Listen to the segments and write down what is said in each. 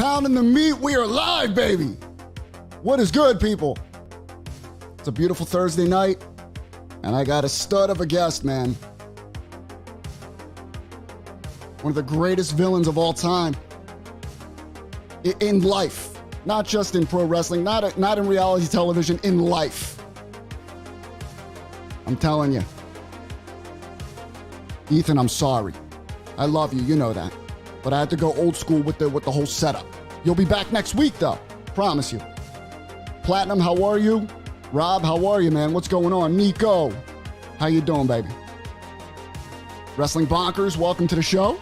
Pounding the meat. We are live, baby. What is good, people? It's a beautiful Thursday night, and I got a stud of a guest, man. One of the greatest villains of all time. In life. Not just in pro wrestling, not in reality television, in life. I'm telling you. Ethan, I'm sorry. I love you, you know that. But I had to go old school with the whole setup. You'll be back next week, though. Promise you. Platinum, how are you? Rob, how are you, man? What's going on? Nico, how you doing, baby? Wrestling Bonkers, welcome to the show.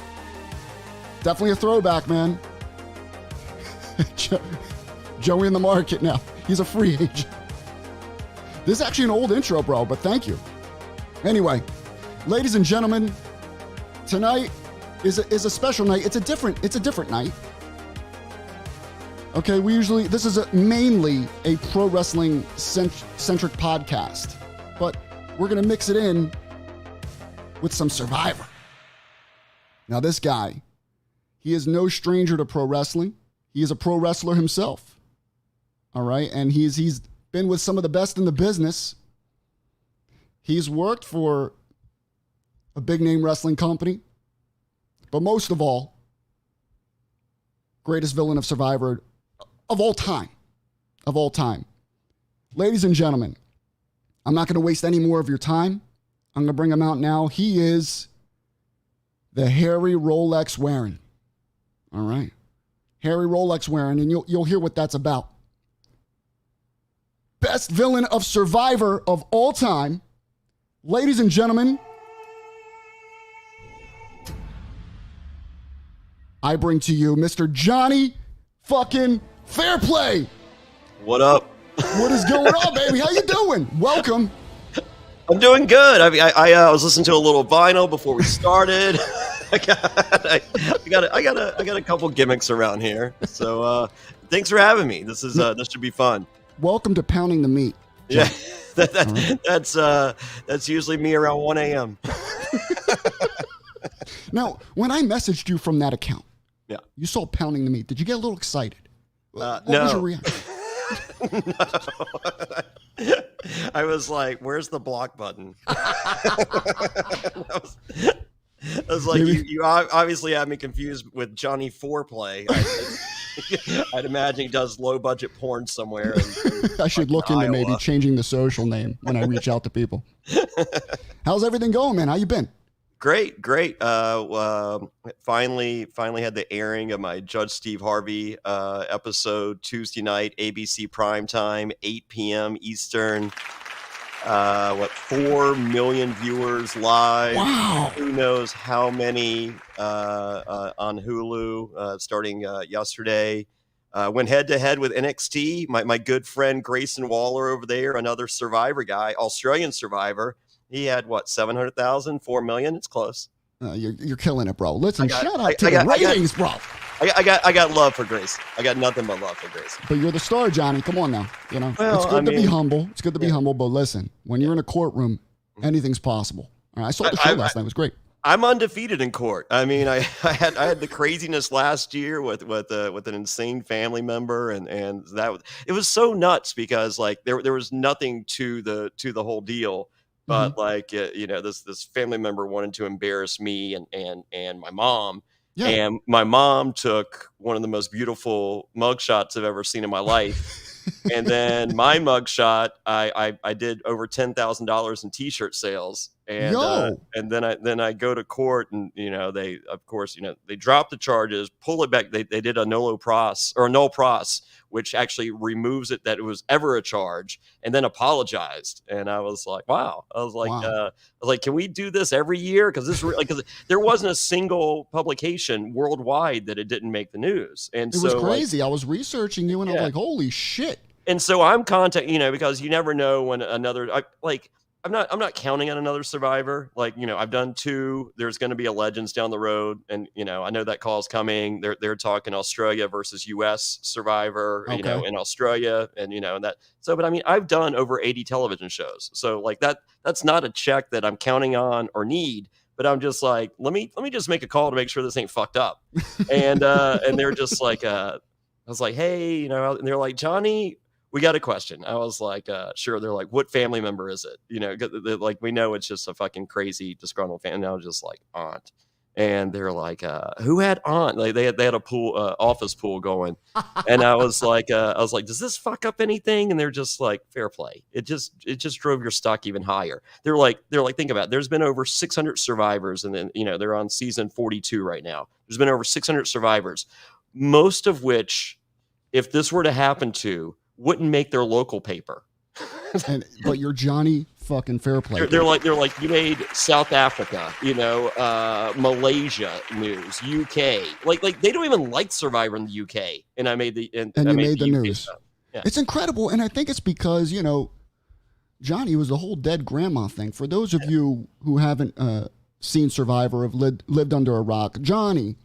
Definitely a throwback, man. Joey in the market now. He's a free agent. This is actually an old intro, bro, but thank you. Anyway, ladies and gentlemen, tonight is a special night. It's a different night. Okay, this is mainly a pro wrestling centric podcast, but we're gonna mix it in with some Survivor. Now, this guy, he is no stranger to pro wrestling. He is a pro wrestler himself. All right, and he's been with some of the best in the business. He's worked for a big name wrestling company. But most of all, greatest villain of Survivor of all time. Of all time. Ladies and gentlemen, I'm not going to waste any more of your time. I'm going to bring him out now. He is the hairy Rolex wearing. All right. Hairy Rolex wearing, and you'll hear what that's about. Best villain of Survivor of all time. Ladies and gentlemen, I bring to you Mr. Jonny fucking Fairplay. What up? What is going on, baby? How you doing? Welcome. I'm doing good. I was listening to a little vinyl before we started. I got a couple gimmicks around here. So thanks for having me. This should be fun. Welcome to Pounding the Meat. Yeah, that's usually me around 1 a.m. Now, when I messaged you from that account, yeah, you saw Pounding the Meat. Did you get a little excited? What no. was your reaction? No. I was like, "Where's the block button?" I was like, you obviously had me confused with Jonny Fairplay. I'd imagine he does low budget porn somewhere. I should look into maybe changing the social name when I reach out to people. How's everything going, man? How you been? Great. Finally had the airing of my Judge Steve Harvey episode Tuesday night, ABC primetime, 8 p.m. Eastern. 4 million viewers live. Wow. Who knows how many on Hulu starting yesterday. Went head to head with NXT. My good friend Grayson Waller over there, another Survivor guy, Australian Survivor. He had 700,000, 4 million. It's close. You're killing it, bro. Listen, shout out to the ratings, bro. I got love for Grace. I got nothing but love for Grace. But you're the star, Jonny. Come on now. You know, well, it's good to be humble. It's good to be humble. But listen, when you're in a courtroom, anything's possible. All right, I saw the show last night. It was great. I'm undefeated in court. I mean, I had the craziness last year with an insane family member, and that it was so nuts because like there was nothing to the whole deal. But this family member wanted to embarrass me and my mom. Yeah. And my mom took one of the most beautiful mugshots I've ever seen in my life. And then my mugshot, I did over $10,000 in T-shirt sales. And then I go to court, and they drop the charges, pull it back. They did a null pros, which actually removes it that it was ever a charge, and then apologized. And I was like, wow. I was like, can we do this every year? Because there wasn't a single publication worldwide that it didn't make the news. And it was crazy. I was researching you, and I was like, holy shit. And so I'm contacting, because you never know when I'm not counting on another Survivor. I've done 2. There's going to be a Legends down the road, and I know that call's coming. They're talking Australia versus US Survivor, okay. In Australia, and and that. So, but I mean, I've done over 80 television shows, so that's not a check that I'm counting on or need. But I'm just like, let me just make a call to make sure this ain't fucked up. And they're just like, I was like, hey, you know, and they're like, Johnny, we got a question. I was like, sure. They're like, what family member is it? You know, like, we know it's just a fucking crazy disgruntled fan. And I was just like, aunt. And they're like, who had aunt? Like, they had a pool, office pool going. And I was like, does this fuck up anything? And they're just like, fair play. It just drove your stock even higher. They're like, think about it. There's been over 600 survivors. And then, you know, they're on season 42 right now. There's been over 600 survivors, most of which, if this were to happen to, wouldn't make their local paper. But you're Jonny fucking Fairplay. They're like, you made South Africa, you know, Malaysia news, UK. Like they don't even like Survivor in the UK, and I made the and you I made the UK news. stuff. Yeah. It's incredible, and I think it's because, you know, Johnny was the whole dead grandma thing. For those of you who haven't seen Survivor, have lived under a rock, Johnny.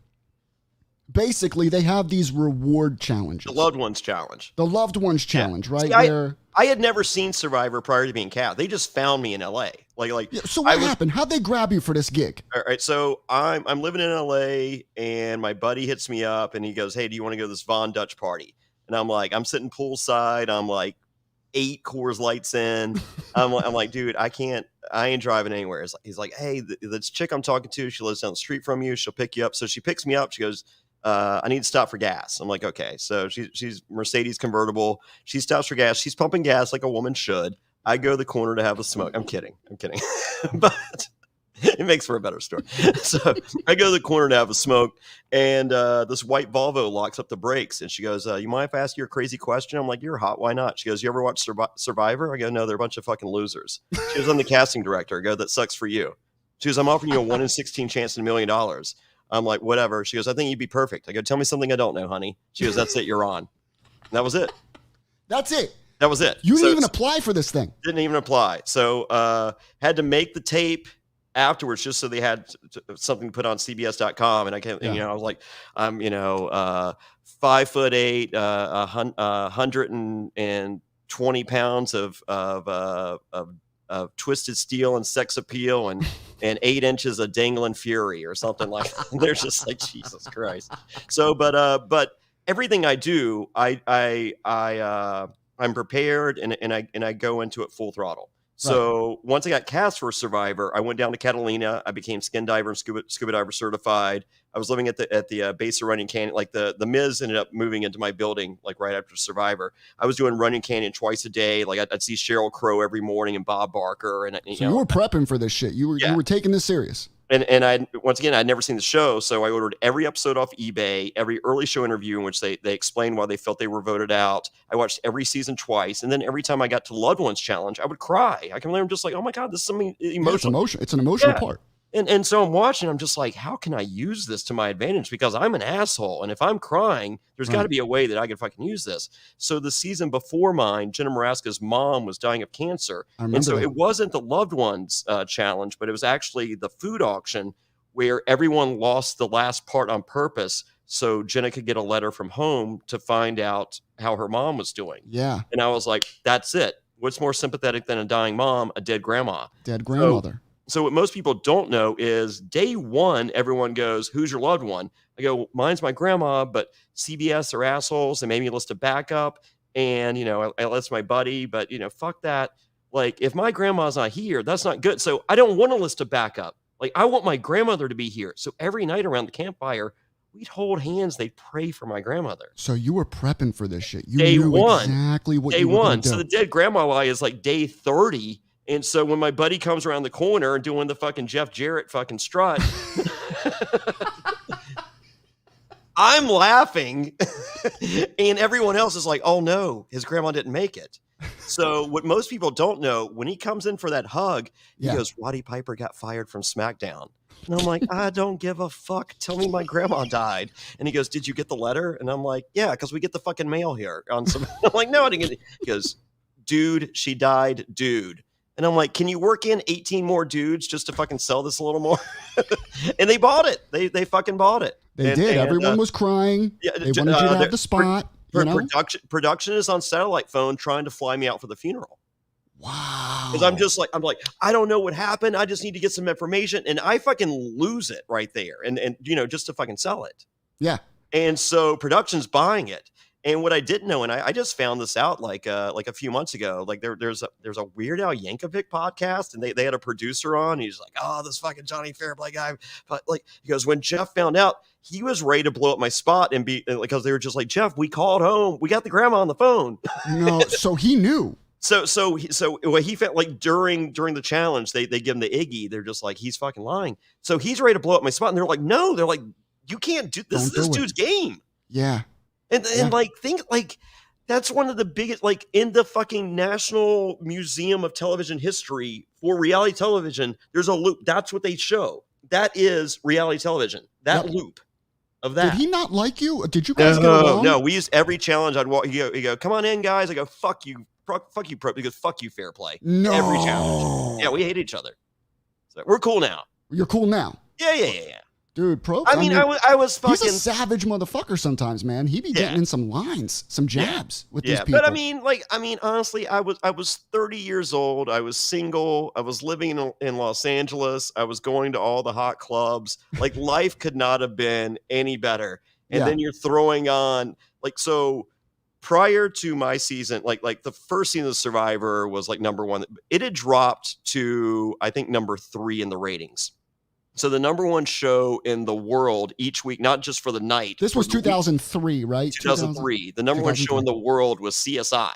Basically, they have these reward challenges. The loved ones challenge. The loved ones challenge, right? See, I had never seen Survivor prior to being cast. They just found me in LA. So what happened? How'd they grab you for this gig? All right, so I'm living in LA, and my buddy hits me up, and he goes, "Hey, do you want to go to this Von Dutch party?" And I'm like, I'm sitting poolside. I'm like 8 Coors Lights in. I'm like, dude, I ain't driving anywhere. He's like, hey, this chick I'm talking to, she lives down the street from you. She'll pick you up. So she picks me up. She goes, I need to stop for gas. I'm like, okay. So she's Mercedes convertible. She stops for gas. She's pumping gas like a woman should. I go to the corner to have a smoke. I'm kidding. But it makes for a better story. So I go to the corner to have a smoke, and this white Volvo locks up the brakes, and she goes, you mind if I ask you a crazy question? I'm like, you're hot. Why not? She goes, you ever watch Survivor? I go, no, they're a bunch of fucking losers. She goes, I'm the casting director. I go, that sucks for you. She goes, I'm offering you a 1 in 16 chance at $1 million. I'm like, whatever. She goes, I think you'd be perfect. I go, tell me something I don't know, honey. She goes, that's it. You're on. And that was it. That's it. That was it. You didn't even apply for this thing. Didn't even apply. So had to make the tape afterwards just so they had something to put on CBS.com. And I came, I was like, I'm, 5'8", 120 pounds of twisted steel and sex appeal and 8 inches of dangling fury or something like that. They're just like, Jesus Christ. So, but everything I do, I'm prepared and I go into it full throttle. So once I got cast for Survivor, I went down to Catalina. I became skin diver and scuba diver certified. I was living at the base of Runyon Canyon. Like the Miz ended up moving into my building like right after Survivor. I was doing Runyon Canyon twice a day. Like I'd see Sheryl Crow every morning and Bob Barker. And you were prepping for this shit. You were taking this serious. And I once again I'd never seen the show, so I ordered every episode off eBay, every early show interview in which they explained why they felt they were voted out. I watched every season twice, and then every time I got to Loved Ones Challenge, I would cry. I can remember just like, oh my God, this is something emotional. It's an emotional part. And so I'm watching, I'm just like, how can I use this to my advantage? Because I'm an asshole. And if I'm crying, there's got to be a way that I can fucking use this. So the season before mine, Jenna Maraska's mom was dying of cancer. And so it wasn't the Loved Ones challenge, but it was actually the food auction where everyone lost the last part on purpose. So Jenna could get a letter from home to find out how her mom was doing. Yeah. And I was like, that's it. What's more sympathetic than a dying mom? A dead grandma. Dead grandmother. So what most people don't know is day one, everyone goes, who's your loved one? I go, mine's my grandma, but CBS are assholes. They made me list a backup. And, I list my buddy, but, fuck that. Like, if my grandma's not here, that's not good. So I don't want to list a backup. Like, I want my grandmother to be here. So every night around the campfire, we'd hold hands. They'd pray for my grandmother. So you were prepping for this shit. You knew exactly what you were going to do. So the dead grandma lie is like day 30. And so when my buddy comes around the corner and doing the fucking Jeff Jarrett fucking strut, I'm laughing and everyone else is like, oh no, his grandma didn't make it. So what most people don't know, when he comes in for that hug, he goes, Roddy Piper got fired from SmackDown. And I'm like, I don't give a fuck. Tell me my grandma died. And he goes, did you get the letter? And I'm like, yeah, because we get the fucking mail here. I'm like, no, I didn't get it. He goes, dude, she died, dude. And I'm like, can you work in 18 more dudes just to fucking sell this a little more? And they bought it. They fucking bought it. They did. Everyone was crying. Yeah, they wanted you to have the spot. Production is on satellite phone trying to fly me out for the funeral. Wow. Because I'm like, I don't know what happened. I just need to get some information. And I fucking lose it right there. And just to fucking sell it. Yeah. And so production's buying it. And what I didn't know, and I just found this out like a few months ago, like there's a Weird Al Yankovic podcast, and they had a producer on. He's like, oh, this fucking Jonny Fairplay guy. But like, he goes, when Jeff found out, he was ready to blow up my spot and be because they were just like, Jeff, we called home, we got the grandma on the phone. No, so he knew. So what he felt like during the challenge, they give him the Iggy. They're just like, he's fucking lying. So he's ready to blow up my spot, and they're like, no, they're like, you can't do this. This dude's game. Yeah. And like, think like that's one of the biggest, like in the fucking National Museum of Television History for reality television, there's a loop. That's what they show. That is reality television. That loop of that. Did he not like you? Did you guys get along? No, we used every challenge. I'd walk. He'd go, come on in, guys. I go, fuck you, pro. He goes, fuck you, Fairplay. No. Every challenge. Yeah, we hate each other. So we're cool now. You're cool now. Yeah. Dude, Pro. I mean, I was fucking. He's a savage motherfucker sometimes, man. He be getting in some lines, some jabs with these people. But I mean, honestly, I was 30 years old. I was single. I was living in Los Angeles. I was going to all the hot clubs. Like, life could not have been any better. And then you're throwing on so. Prior to my season, like the first season of Survivor was like number 1. It had dropped to, I think, number 3 in the ratings. So the number 1 show in the world each week, not just for the night. This was 2003, right? 2003. The number 1 show in the world was CSI.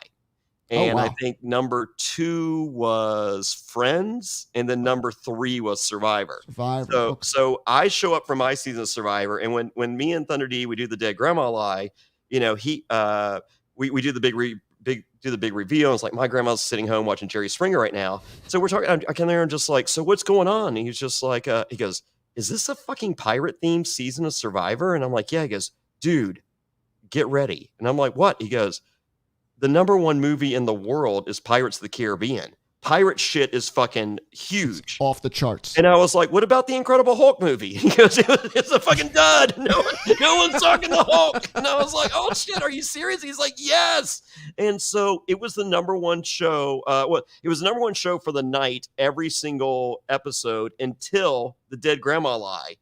And I think number 2 was Friends. And then number 3 was Survivor. So I show up for my season of Survivor. And when me and Thunder D, we do the Dead Grandma Lie, we do the big reveal. And it's like, my grandma's sitting home watching Jerry Springer right now. So we're talking, I come there and just like, so what's going on? And he's just like, he goes, is this a fucking pirate themed season of Survivor? And I'm like, yeah. He goes, dude, get ready. And I'm like, what? He goes, the number 1 movie in the world is Pirates of the Caribbean. Pirate shit is fucking huge. It's off the charts. And I was like, what about the Incredible Hulk movie? He goes, it's a fucking dud. No one's talking the Hulk. And I was like, oh shit, are you serious? He's like, yes. And so it was the number 1 show. It was the number 1 show for the night, every single episode until the Dead Grandma Lie.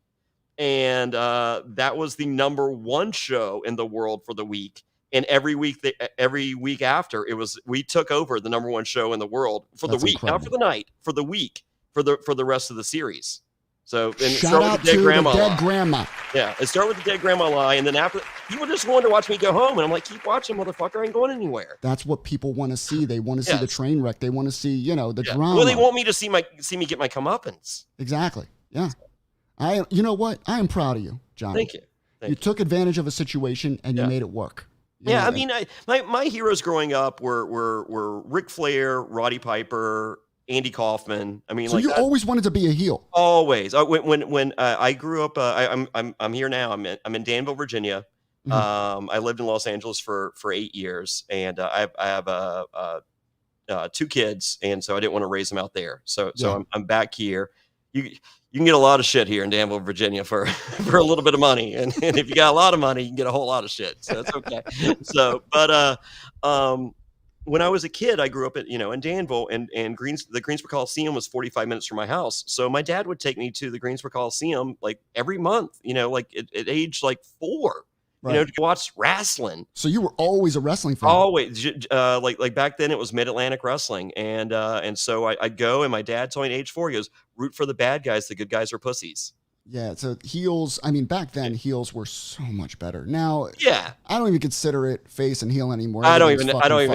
And that was the number 1 show in the world for the week. And every week after, we took over the number 1 show in the world for the week, incredible. Not for the night, for the week, for the rest of the series. So and shout out to the Dead Grandma. Yeah, it started with the Dead Grandma Lie, and then after people just wanted to watch me go home, and I'm like, keep watching, motherfucker, I ain't going anywhere. That's what people want to see. They want to see the train wreck. They want to see the drama. Well, they want me to see me get my comeuppance. Exactly. Yeah. You know what? I am proud of you, Johnny. Thank you. You took advantage of a situation and you made it work. I mean, my heroes growing up were Ric Flair, Roddy Piper, Andy Kaufman. I mean, so you always wanted to be a heel. Always. When I grew up, I'm here now. I'm in Danville, Virginia. Mm-hmm. I lived in Los Angeles for 8 years, and I have 2 kids, and so I didn't want to raise them out there. So I'm back here. You can get a lot of shit here in Danville, Virginia for a little bit of money. And if you got a lot of money, you can get a whole lot of shit. So that's okay. When I was a kid, I grew up in Danville, and the Greensboro Coliseum was 45 minutes from my house. So my dad would take me to the Greensboro Coliseum like every month, like at age like 4. Right. To watch wrestling. So you were always a wrestling fan. Always, like back then it was Mid-Atlantic Wrestling, and so I'd go, and my dad told me at age 4, he goes, root for the bad guys. The good guys are pussies. Yeah, so heels, I mean, back then, heels were so much better. Now, yeah, I don't even consider it face and heel anymore. I don't even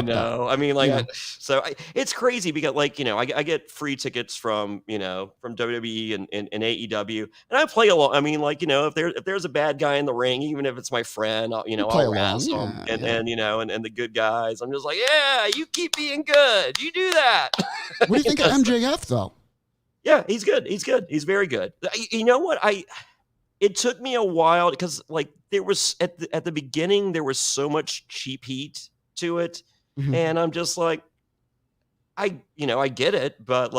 know. I mean, it's crazy because, I get free tickets from WWE and AEW, and I play along. I mean, if there's a bad guy in the ring, even if it's my friend, I'll wrestle him. And the good guys, I'm just like, yeah, you keep being good. You do that. What do you think of MJF, though? Yeah, he's good. He's very good. You know what? It took me a while because there was at the beginning there was so much cheap heat to it, mm-hmm. and I'm just like, I get it, but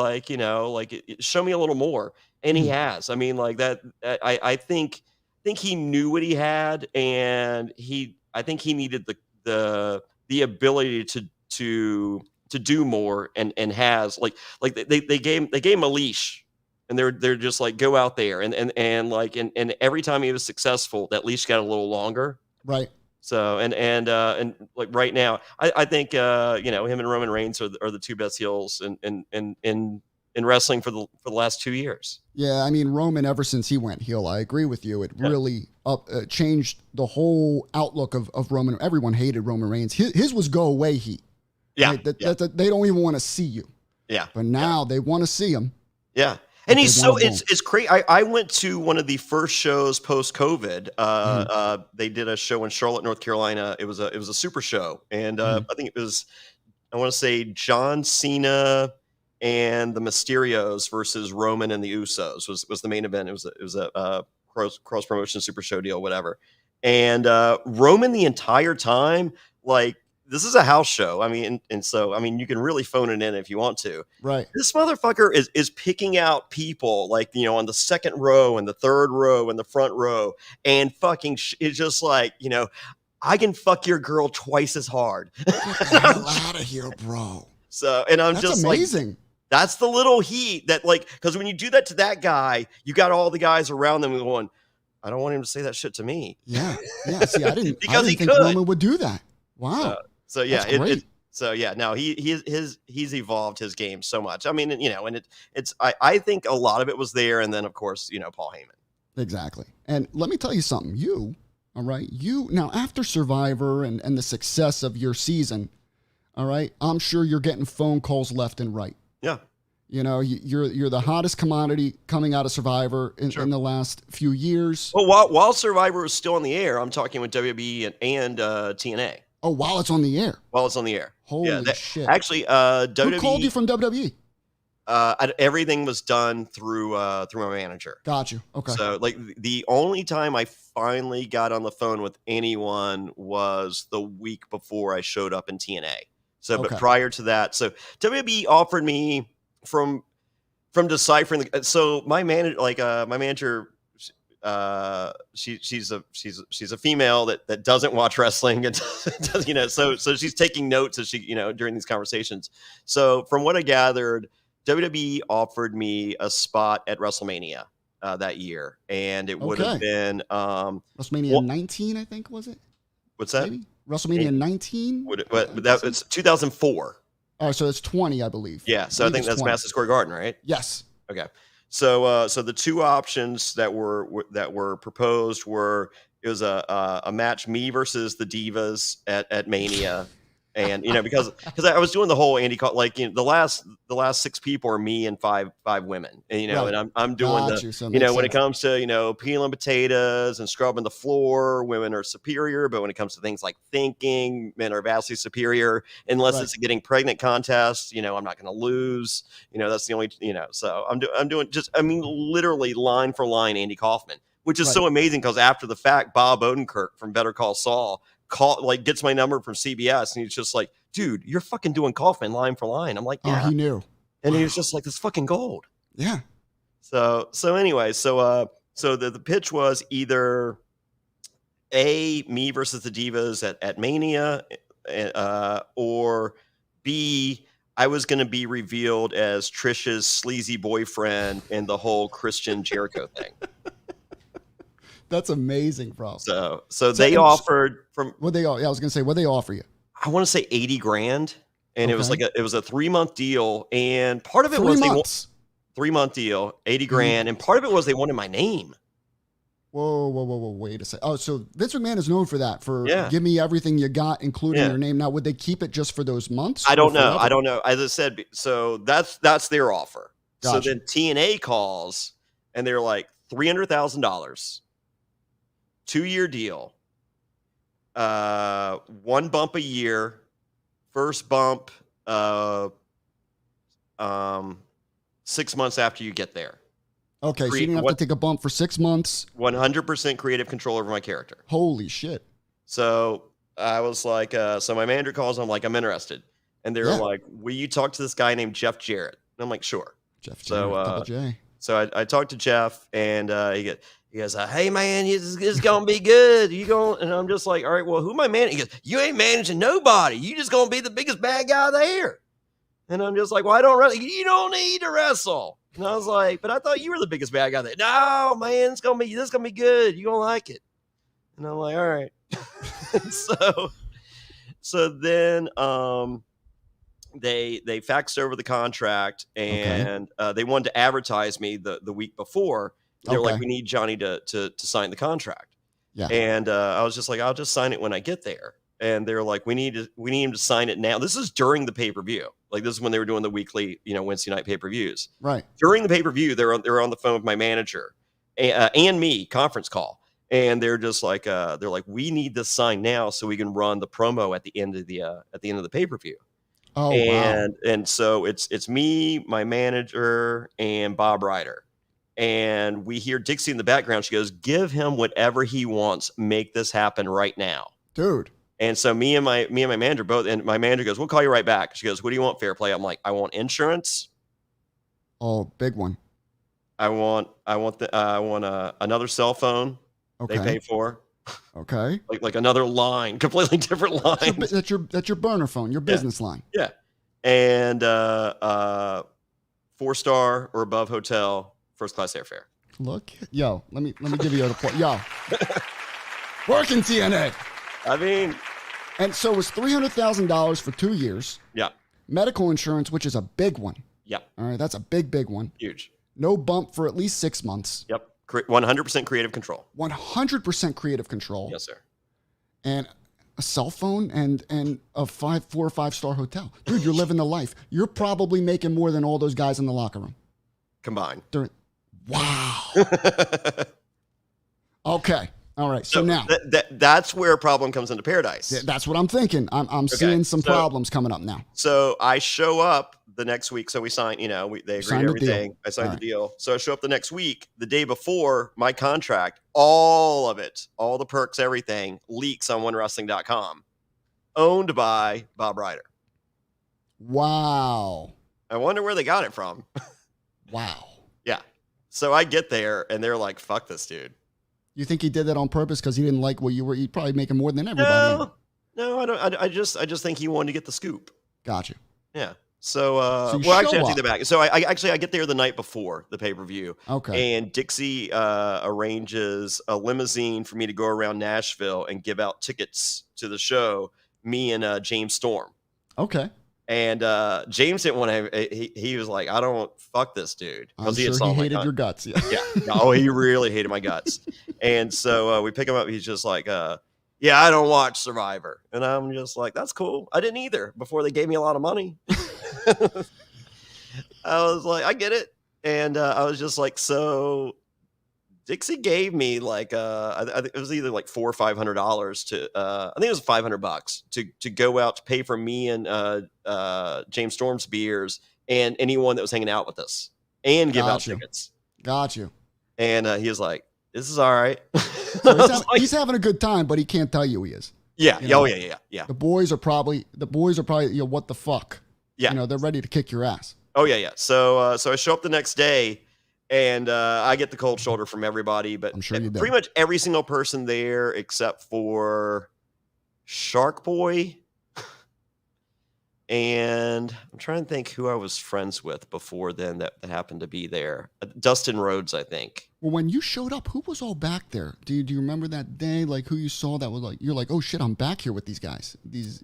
show me a little more, and he has. I mean, that. I think he knew what he had, and I think he needed the ability to do more, and has they gave him a leash, and they're just like, go out there, and every time he was successful, that leash got a little longer, right? So and like right now, I think him and Roman Reigns are the two best heels in wrestling for the last 2 years. Yeah, I mean, Roman, ever since he went heel, I agree with you. It Yeah. really changed the whole outlook of Roman. Everyone hated Roman Reigns. His was go away heat. Yeah, Right? They don't even want to see you. yeah. But now they want to see him. Yeah. But And they he's so want a bone. it's crazy. I went to one of the first shows post COVID. They did a show in Charlotte, North Carolina. It was a super show, and I think it was, I want to say, John Cena and the Mysterios versus Roman and the Usos was the main event. It was a cross promotion super show deal, whatever. And Roman the entire time, like, this is a house show. I mean, and so I mean, you can really phone it in if you want to. Right. This motherfucker is picking out people, like, on the second row and the third row and the front row, and fucking it's just like, I can fuck your girl twice as hard. Get the hell out of here, bro. So, and I'm That's just amazing. like, that's the little heat that, like, because when you do that to that guy, you got all the guys around them going, I don't want him to say that shit to me. Yeah. Yeah. See, I didn't Because he think could. Roman would do that. Wow. So yeah, That's great. no, he's evolved his game so much. I mean, and I think a lot of it was there, and then of course, Paul Heyman. Exactly. And let me tell you something. All right, now after Survivor and the success of your season, all right, I'm sure you're getting phone calls left and right. Yeah. You're the hottest commodity coming out of Survivor in the last few years. Well, while Survivor was still on the air, I'm talking with WWE and TNA. Oh, while it's on the air. While it's on the air. Holy shit. Actually, Who WWE called you from WWE? Everything was done through my manager. Got you. Okay. So, like, the only time I finally got on the phone with anyone was the week before I showed up in TNA. So, Okay. but prior to that, so WWE offered me from deciphering. So my manager, she's a female that doesn't watch wrestling, and so she's taking notes as she during these conversations. So from what I gathered, WWE offered me a spot at WrestleMania that year, and it would have been WrestleMania 19, I think, was it? What's that? Maybe? WrestleMania 19? That was 2004. Oh, so it's 20, I believe. Yeah, so I think that's 20. Madison Square Garden, right? Yes. Okay. So the two options that were proposed were, it was a match, me versus the Divas at Mania, and because I was doing the whole Andy call, like, the last 6 people are me and five women, and Right. and I'm doing Got the you, so it when makes it sense. comes to peeling potatoes and scrubbing the floor, women are superior, but when it comes to things like thinking, men are vastly superior. Unless Right. it's a getting pregnant contest, I'm not going to lose. That's the only so I'm doing just, I mean, literally line for line Andy Kaufman, which is Right. so amazing, because after the fact, Bob Odenkirk from Better Call Saul gets my number from CBS, and he's just like, dude, you're fucking doing Kaufman line for line. I'm like, Oh, yeah. he knew. And he was just like, this fucking gold. Yeah. So anyway, so the pitch was either me versus the Divas at Mania, or B, I was going to be revealed as Trisha's sleazy boyfriend in the whole Christian Jericho thing. That's amazing, bro. So they offered from, What they? Yeah, I was gonna say, what they offer you? I want to say $80,000, and it was Okay. like it was a 3-month deal, and part of it 3 was months. 3-month deal, $80,000, and part of it was they wanted my name. Whoa, wait a second. Oh, so Vince McMahon is known for that. For Yeah. give me everything you got, including Yeah. your name. Now, would they keep it just for those months? I or don't know. forever? I don't know. As I said, so that's their offer. So Gotcha. then TNA calls, and they're like, $300,000, 2-year deal, 1 bump a year, first bump 6 months after you get there. Okay, so you didn't have to take a bump for 6 months. 100% creative control over my character. Holy shit. So I was like, so my manager calls, I'm like, I'm interested. And they're Yeah. like, will you talk to this guy named Jeff Jarrett? And I'm like, sure. Jeff So, Jarrett, Double J. So I talked to Jeff, and he goes, hey man, it's gonna be good. You going? And I'm just like, all right, well, who am I managing? He goes, you ain't managing nobody. You just gonna be the biggest bad guy there. And I'm just like, well, I don't wrestle. You don't need to wrestle. And I was like, but I thought you were the biggest bad guy there. No, man, this is gonna be good. You gonna like it. And I'm like, all right. so then they faxed over the contract, and they wanted to advertise me the week before. They were like, we need Johnny to sign the contract. Yeah. And I was just like, I'll just sign it when I get there. And they're like, we need him to sign it now. This is during the pay-per-view. Like, this is when they were doing the weekly, Wednesday night pay-per-views. Right. During the pay-per-view, they're on the phone with my manager and me, conference call. And they're just like, we need this signed now so we can run the promo at the end of the pay-per-view. Oh, and so it's me, my manager, and Bob Ryder. And we hear Dixie in the background. She goes, give him whatever he wants. Make this happen right now. Dude. And so me and my manager both, and my manager goes, we'll call you right back. She goes, what do you want, Fairplay? I'm like, I want insurance. Oh, big one. I want another cell phone. Okay. They pay for. Okay. Like another line, completely different line. That's your burner phone, your business line. Yeah. And 4-star or above hotel, first class airfare. Look, yo, let me give you a report. Yo. Working TNA. I mean, and so it was $300,000 for 2 years. Yeah. Medical insurance, which is a big one. Yeah. All right, that's a big one. Huge. No bump for at least 6 months. Yep. 100% creative control. 100% creative control. Yes, sir. And a cell phone and a 4 or 5-star hotel. Dude, you're living the life. You're probably making more than all those guys in the locker room. Combined. Wow. Okay. All right. So now that's where a problem comes into paradise. That's what I'm thinking. I'm seeing some problems coming up now. So I show up the next week. So we signed, they agreed to everything. I signed the deal. So I show up the next week, the day before my contract, all of it, all the perks, everything leaks on onewrestling.com, owned by Bob Ryder. Wow. I wonder where they got it from. Wow. Yeah. So I get there and they're like, fuck this dude. You think he did that on purpose because he didn't like what you were? He'd probably making more than everybody. No, I don't. I just think he wanted to get the scoop. Gotcha. Yeah. So actually, I take that back. So I get there the night before the pay-per-view. Okay. And Dixie arranges a limousine for me to go around Nashville and give out tickets to the show. Me and James Storm. Okay. And James didn't want to. He was like, I don't fuck this dude. I'm sure he hated your guts. Yeah. Oh, he really hated my guts. And so we pick him up. He's just like, yeah, I don't watch Survivor. And I'm just like, that's cool. I didn't either before they gave me a lot of money. I was like, I get it. And I was just like, so Dixie gave me like it was either like $400 or $500 to I think it was $500 to go out to pay for me and James Storm's beers and anyone that was hanging out with us and give out tickets. Got you. And he was like, "This is all right." So he's having a good time, but he can't tell you he is. Yeah. Yeah. The boys are probably what the fuck. Yeah. They're ready to kick your ass. Oh yeah. So I show up the next day. And I get the cold shoulder from everybody, but I'm sure you pretty much every single person there except for Shark Boy. And I'm trying to think who I was friends with before then that happened to be there. Dustin Rhodes, I think. Well, when you showed up, who was all back there? Do you remember that day? Like who you saw that was like, you're like, oh shit, I'm back here with these guys.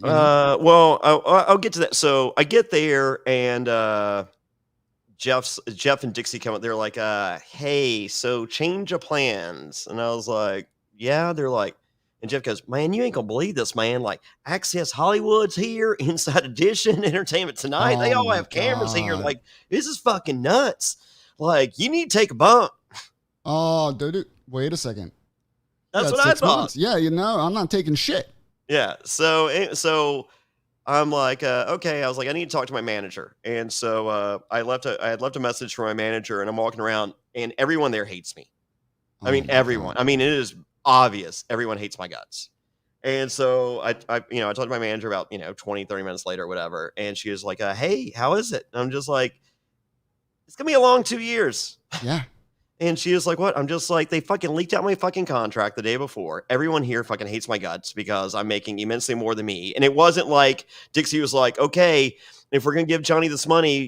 Well, I'll get to that. So I get there and Jeff and Dixie come up. They're like, hey, so change of plans. And I was like, yeah. They're like, and Jeff goes, man, you ain't gonna believe this, man. Like Access Hollywood's here, Inside Edition, Entertainment Tonight. They all have cameras here. Like, this is fucking nuts. Like, you need to take a bump. Oh, dude, wait a second. That's what I thought. Months. Yeah, I'm not taking shit. Yeah. So I'm like, okay. I was like, I need to talk to my manager. And so I had left a message for my manager, and I'm walking around, and everyone there hates me. I mean, everyone. I mean, it is obvious. Everyone hates my guts. And so I talked to my manager about, 20, 30 minutes later or whatever. And she was like, hey, how is it? And I'm just like, it's going to be a long 2 years. Yeah. And she was like, what? I'm just like, they fucking leaked out my fucking contract the day before. Everyone here fucking hates my guts because I'm making immensely more than me. And it wasn't like Dixie was like, okay, if we're going to give Johnny this money,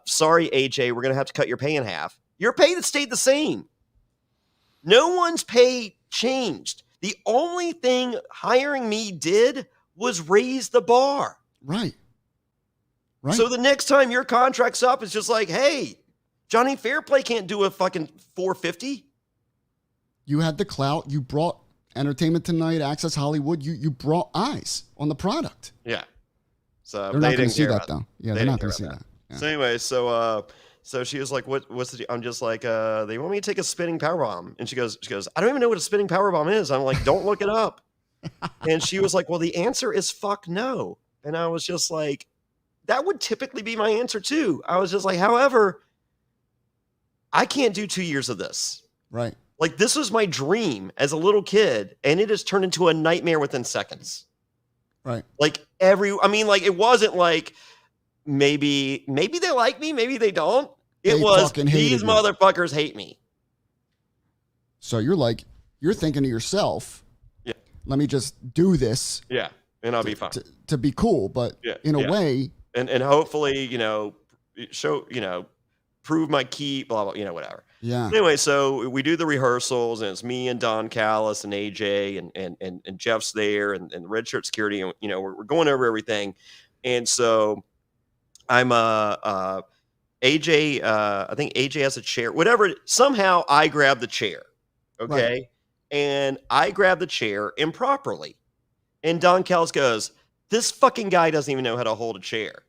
sorry, AJ, we're going to have to cut your pay in half. Your pay that stayed the same. No one's pay changed. The only thing hiring me did was raise the bar. Right. So the next time your contract's up, it's just like, hey, Jonny Fairplay can't do a fucking 450. You had the clout. You brought Entertainment Tonight, Access Hollywood. You brought eyes on the product. Yeah. So they're not going to see that, though. Yeah, they're not going to see that. Yeah. So anyway, so she was like, what's the deal? I'm just like, they want me to take a spinning powerbomb. And she goes, I don't even know what a spinning powerbomb is. I'm like, don't look it up. And she was like, well, the answer is fuck no. And I was just like, that would typically be my answer too. I was just like, however, I can't do 2 years of this. Right. Like, this was my dream as a little kid, and it has turned into a nightmare within seconds. Right. Like, it wasn't like, maybe they like me, maybe they don't. It was, these motherfuckers hate me. So you're thinking to yourself, yeah, let me just do this. Yeah, and I'll be fine. To be cool, but in a way. And hopefully, prove my key, blah, blah, whatever. Yeah. Anyway, so we do the rehearsals, and it's me and Don Callis and AJ and Jeff's there and the red shirt security, and we're going over everything. And so I'm AJ, I think AJ has a chair, whatever. Somehow I grab the chair. Okay. Right. And I grab the chair improperly. And Don Callis goes, this fucking guy doesn't even know how to hold a chair.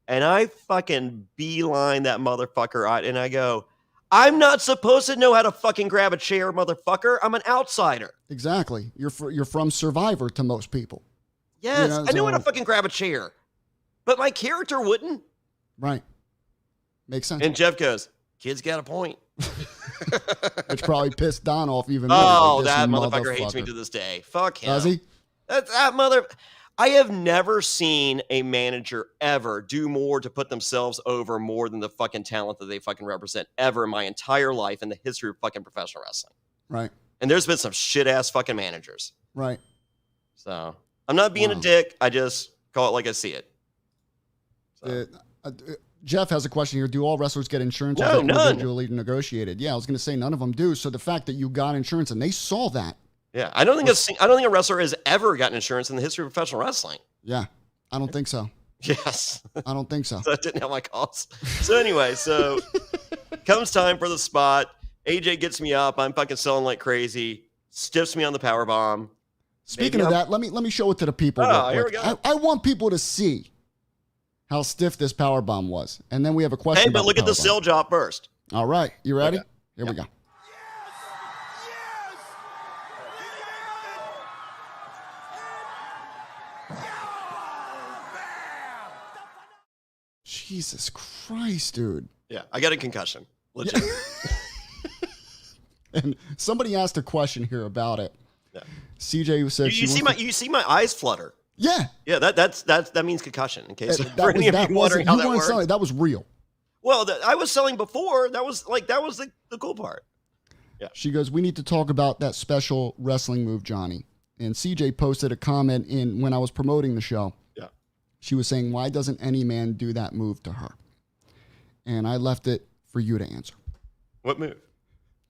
And I fucking beeline that motherfucker out, and I go, I'm not supposed to know how to fucking grab a chair, motherfucker. I'm an outsider. Exactly. You're from Survivor to most people. Yes, I know how to fucking grab a chair, but my character wouldn't. Right. Makes sense. And Jeff goes, kid's got a point. Which probably pissed Don off even more. Oh, that motherfucker hates me to this day. Fuck him. Does he? That mother... I have never seen a manager ever do more to put themselves over more than the fucking talent that they fucking represent ever in my entire life in the history of fucking professional wrestling. Right. And there's been some shit ass fucking managers. Right. So I'm not being a dick. I just call it like I see it. So. Jeff has a question here. Do all wrestlers get insurance? No, none. Individually negotiated. Yeah, I was going to say none of them do. So the fact that you got insurance and they saw that. Yeah, I don't think a wrestler has ever gotten insurance in the history of professional wrestling. Yeah, I don't think so. Yes. I don't think so. That didn't help my cause. So anyway, comes time for the spot. AJ gets me up. I'm fucking selling like crazy. Stiffs me on the power bomb. Speaking of that, let me show it to the people. Oh, here we go. I want people to see how stiff this power bomb was, and then we have a question. Hey, but look at the sell job first. All right, you ready? Okay. Here we go. Jesus Christ, dude. Yeah, I got a concussion. Legit. And somebody asked a question here about it. Yeah. CJ said you see my eyes flutter. Yeah. Yeah, that means concussion, in case that was real. Well, I was selling before. That was the cool part. Yeah. She goes, we need to talk about that special wrestling move, Johnny. And CJ posted a comment when I was promoting the show. Yeah. She was saying, why doesn't any man do that move to her? And I left it for you to answer. What move?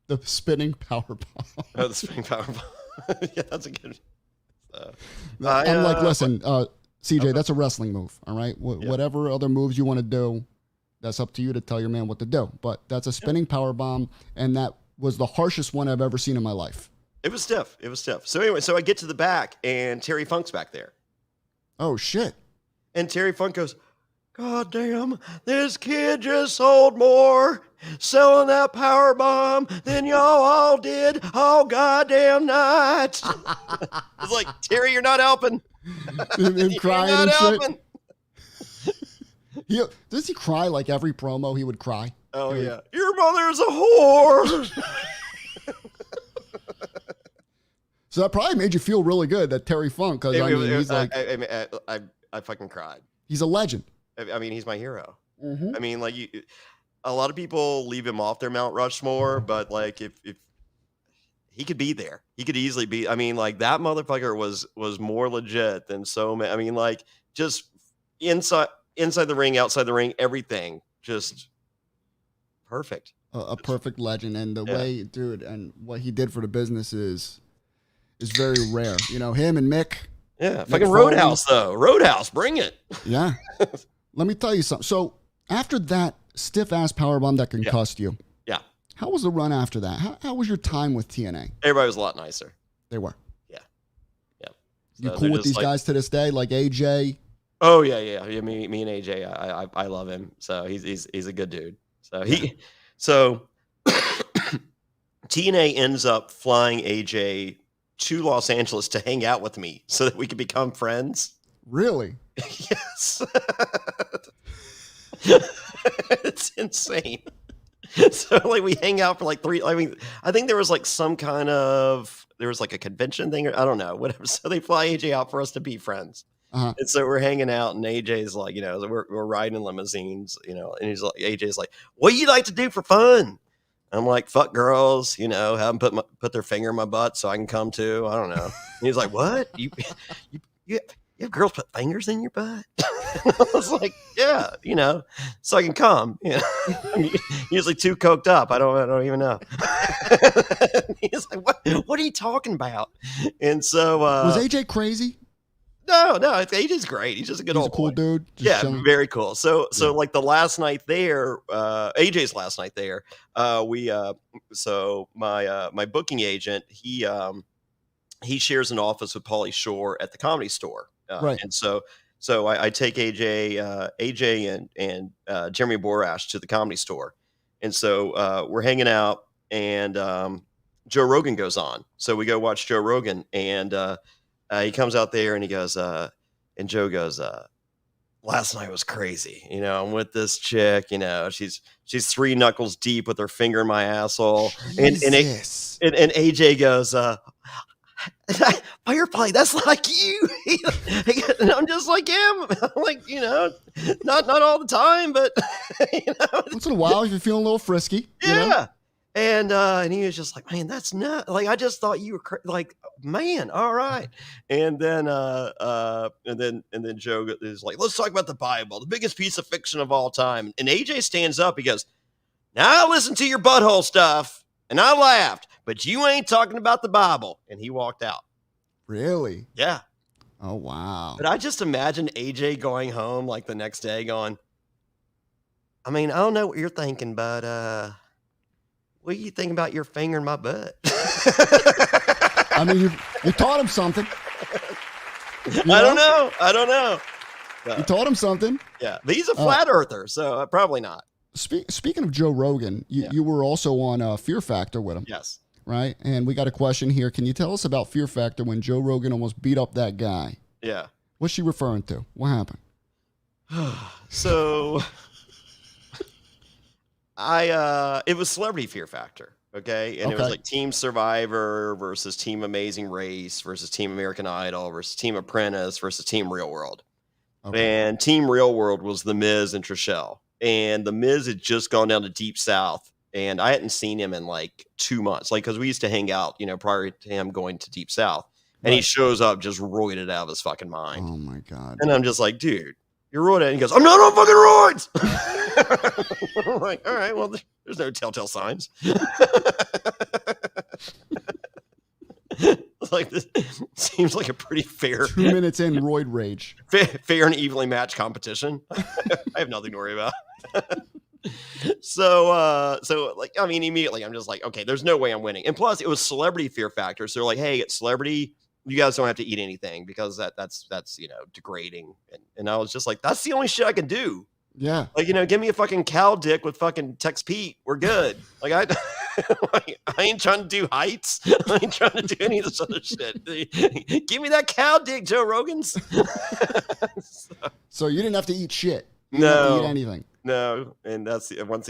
The spinning power bomb. Oh, the spinning power bomb. Yeah, that's a good. I'm like, listen, CJ, that's a wrestling move. All right. Whatever other moves you want to do, that's up to you to tell your man what to do. But that's a spinning power bomb, and that was the harshest one I've ever seen in my life. It was stiff. So anyway, I get to the back, and Terry Funk's back there. Oh shit! And Terry Funk goes, God damn, this kid just sold more selling that power bomb than y'all all did all goddamn night. It's like, Terry, you're not helping. Him crying and helping. Shit. Does he cry like every promo? He would cry. Oh, yeah. Your mother's a whore. So that probably made you feel really good, that Terry Funk, because he's like, I fucking cried. He's a legend. I mean, he's my hero. Mm-hmm. I mean, like, a lot of people leave him off their Mount Rushmore, but like, if he could be there, he could easily be. I mean, like, that motherfucker was more legit than so many. I mean, like, just inside the ring, outside the ring, everything, just perfect. A perfect legend, and the way, dude, and what he did for the business is is very rare. You know, him and Mick. Yeah, fucking Roadhouse though. Roadhouse, bring it. Yeah. Let me tell you something. So after that stiff ass powerbomb that concussed you, yeah. How was the run after that? How was your time with TNA? Everybody was a lot nicer. They were. Yeah. So you cool with these guys to this day, like AJ? Oh yeah. Me and AJ, I love him. So he's a good dude. So TNA ends up flying AJ to Los Angeles to hang out with me so that we could become friends. Really? Yes. It's insane. So like we hang out for like 3. I mean, I think there was like there was like a convention thing, or I don't know, whatever. So they fly AJ out for us to be friends. Uh-huh. And so we're hanging out, and AJ's like, we're riding in limousines, and AJ's like, what do you like to do for fun? I'm like, fuck girls, have them put their finger in my butt so I can come too. I don't know. And he's like, what? You have girls put fingers in your butt? I was like, yeah, so I can come. I'm usually too coked up. I don't even know. He's like, what are you talking about? And so was AJ crazy? No, AJ's great. He's just a good old cool boy. dude. Yeah, chilling. Very cool. So like the last night there, AJ's last night there, so my booking agent, he shares an office with Pauly Shore at the Comedy Store. Right. And so I take AJ and Jeremy Borash to the Comedy Store. And so we're hanging out, and Joe Rogan goes on. So we go watch Joe Rogan, and he comes out there, and he goes, and Joe goes, last night was crazy. I'm with this chick, she's 3 knuckles deep with her finger in my asshole. And AJ goes, Fairplay, that's like you. And I'm just like him. I'm like, not all the time, but once in a while, if you're feeling a little frisky. Yeah. And he was just like, man, that's not like, I just thought you were like, man, all right. And then Joe is like, let's talk about the Bible, the biggest piece of fiction of all time. And AJ stands up. He goes, now I listen to your butthole stuff, and I laughed, but you ain't talking about the Bible. And he walked out. Really? Yeah. Oh, wow. But I just imagine AJ going home like the next day going, I mean, I don't know what you're thinking, but what do you think about your finger in my butt? I mean, you taught him something. I don't know. You taught him something. Yeah. But he's a flat earther, so probably not. Speaking of Joe Rogan, you were also on Fear Factor with him. Yes. Right? And we got a question here. Can you tell us about Fear Factor when Joe Rogan almost beat up that guy? Yeah. What's she referring to? What happened? So it was Celebrity Fear Factor. Okay. And it was like Team Survivor versus Team Amazing Race versus Team American Idol versus Team Apprentice versus Team Real World. Okay. And Team Real World was The Miz and Trishelle. And The Miz had just gone down to Deep South. And I hadn't seen him in like 2 months, like, because we used to hang out, prior to him going to Deep South. And he shows up just roided out of his fucking mind. Oh, my God. And I'm just like, dude, you're roided. And he goes, I'm not on fucking roids. I'm like, all right, well, there's no telltale signs. Like, this seems like a pretty fair 2 minutes in roid rage. Fair and evenly matched competition. I have nothing to worry about. So like, I mean, immediately I'm just like, okay, there's no way I'm winning. And plus it was Celebrity Fear Factor. So they're like, hey, it's Celebrity, you guys don't have to eat anything because that's degrading. And I was just like, that's the only shit I can do. Yeah. Like, give me a fucking cow dick with fucking Tex Pete. We're good. Like I ain't trying to do heights. I ain't trying to do any of this other shit. Give me that cow dick, Joe Rogan's. So you didn't have to eat shit. You no. didn't have to eat anything. No, and that's the only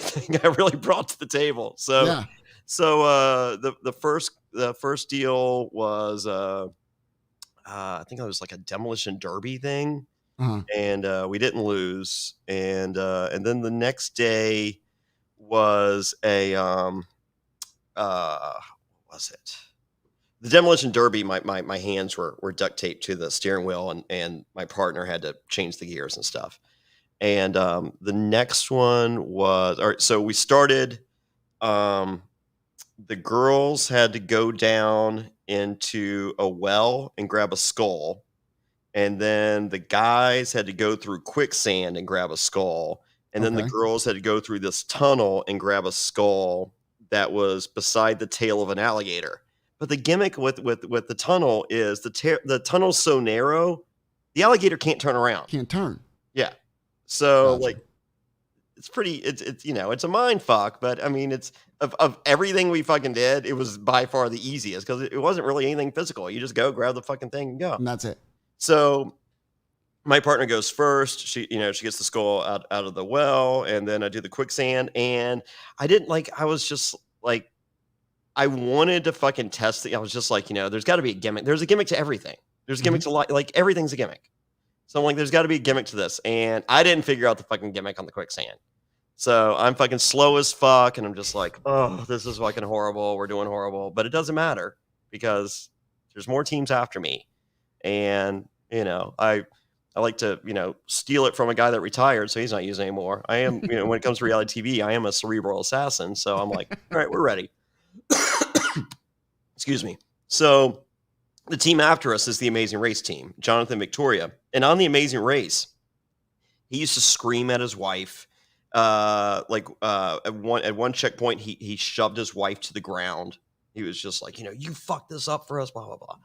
thing I really brought to the table. So, yeah. The first deal was I think it was like a demolition derby thing, and we didn't lose. And then the next day was what was it? The demolition derby. My hands were duct taped to the steering wheel, and my partner had to change the gears and stuff. And the next one was, all right, so we started, the girls had to go down into a well and grab a skull. And then the guys had to go through quicksand and grab a skull. And then the Okay. girls had to go through this tunnel and grab a skull that was beside the tail of an alligator. But the gimmick with the tunnel is the tunnel's so narrow, the alligator can't turn around. Can't turn. Yeah. So Gotcha. like it's pretty it's you know, it's a mind fuck, but I mean it's of everything we fucking did, it was by far the easiest because it wasn't really anything physical. You just go grab the fucking thing and go. And that's it. So my partner goes first. She gets the skull out of the well, and then I do the quicksand. And I was just like, I wanted to fucking test it. I was just like, there's got to be a gimmick. There's a gimmick to everything. There's a gimmick to like everything's a gimmick. So I'm like, there's got to be a gimmick to this. And I didn't figure out the fucking gimmick on the quicksand. So I'm fucking slow as fuck. And I'm just like, oh, this is fucking horrible. We're doing horrible. But it doesn't matter because there's more teams after me. And, I like to, steal it from a guy that retired, so he's not using it anymore. I am, when it comes to reality TV, I am a cerebral assassin. So I'm like, all right, we're ready. Excuse me. So the team after us is the Amazing Race team, Jonathan Victoria. And on the Amazing Race, he used to scream at his wife. At one checkpoint, he shoved his wife to the ground. He was just like, you fucked this up for us, blah, blah, blah.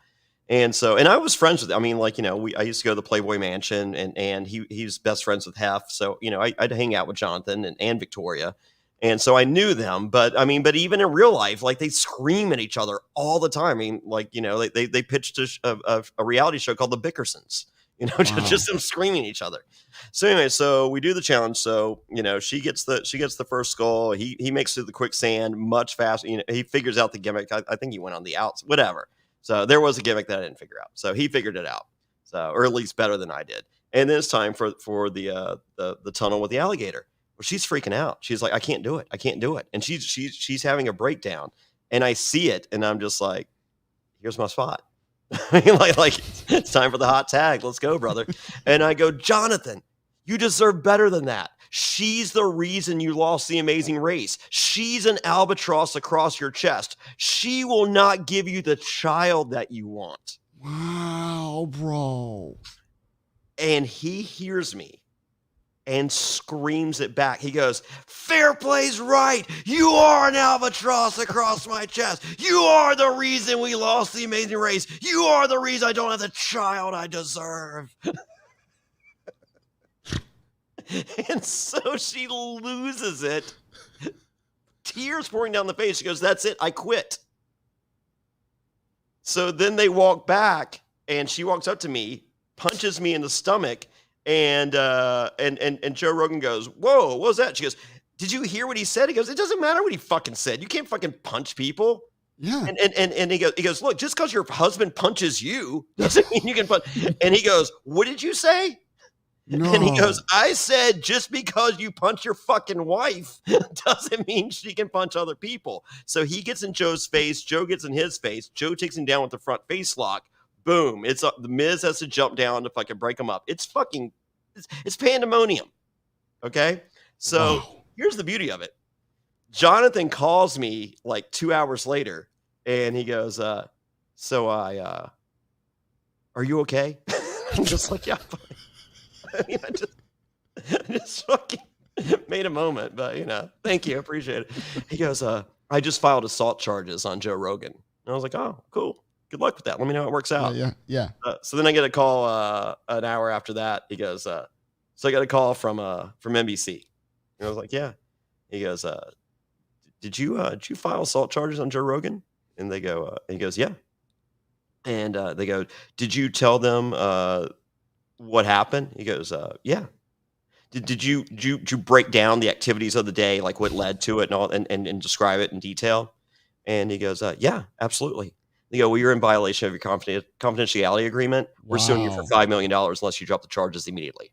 And I was friends with him. I mean, I used to go to the Playboy Mansion and he's best friends with Hef. So, I'd hang out with Jonathan and Victoria. And so I knew them, but even in real life, like they scream at each other all the time. I mean, they pitched a reality show called The Bickersons, Wow. just them screaming at each other. So anyway, so we do the challenge. So, she gets the first skull. He makes it to the quicksand much faster. He figures out the gimmick. I think he went on the outs, whatever. So there was a gimmick that I didn't figure out. So he figured it out. So, or at least better than I did. And then it's time for the tunnel with the alligator. Well, she's freaking out. She's like, I can't do it. I can't do it. And she's having a breakdown. And I see it. And I'm just like, here's my spot. I mean, like it's time for the hot tag. Let's go, brother. And I go, Jonathan, you deserve better than that. She's the reason you lost the Amazing Race. She's an albatross across your chest. She will not give you the child that you want. Wow, bro. And he hears me and screams it back. He goes, Fairplay's right. You are an albatross across my chest. You are the reason we lost the Amazing Race. You are the reason I don't have the child I deserve. And so she loses it. Tears pouring down the face. She goes, that's it. I quit. So then they walk back and she walks up to me, punches me in the stomach. And Joe Rogan goes, whoa, what was that? She goes, did you hear what he said? He goes, it doesn't matter what he fucking said. You can't fucking punch people. Yeah. And he goes, look, just because your husband punches you doesn't mean you can punch. And he goes, what did you say? No. And he goes, I said just because you punch your fucking wife doesn't mean she can punch other people. So he gets in Joe's face. Joe gets in his face. Joe takes him down with the front face lock. Boom. It's the Miz has to jump down to fucking break him up. It's pandemonium. Okay. So Here's the beauty of it. Jonathan calls me like 2 hours later and he goes, are you okay? I'm just like, yeah, fine. I mean, I just fucking made a moment, but thank you. I appreciate it. He goes, I just filed assault charges on Joe Rogan. And I was like, oh, cool. Good luck with that. Let me know how it works out. Yeah. So then I get a call an hour after that. He goes, so I got a call from NBC. And I was like, yeah. He goes, did you file assault charges on Joe Rogan? And they go, he goes, yeah. And they go, did you tell them what happened? He goes, yeah. Did you break down the activities of the day, like what led to it and all, and describe it in detail? And he goes, yeah, absolutely. They go, well, you're in violation of your confidentiality agreement. We're suing you for $5 million unless you drop the charges immediately.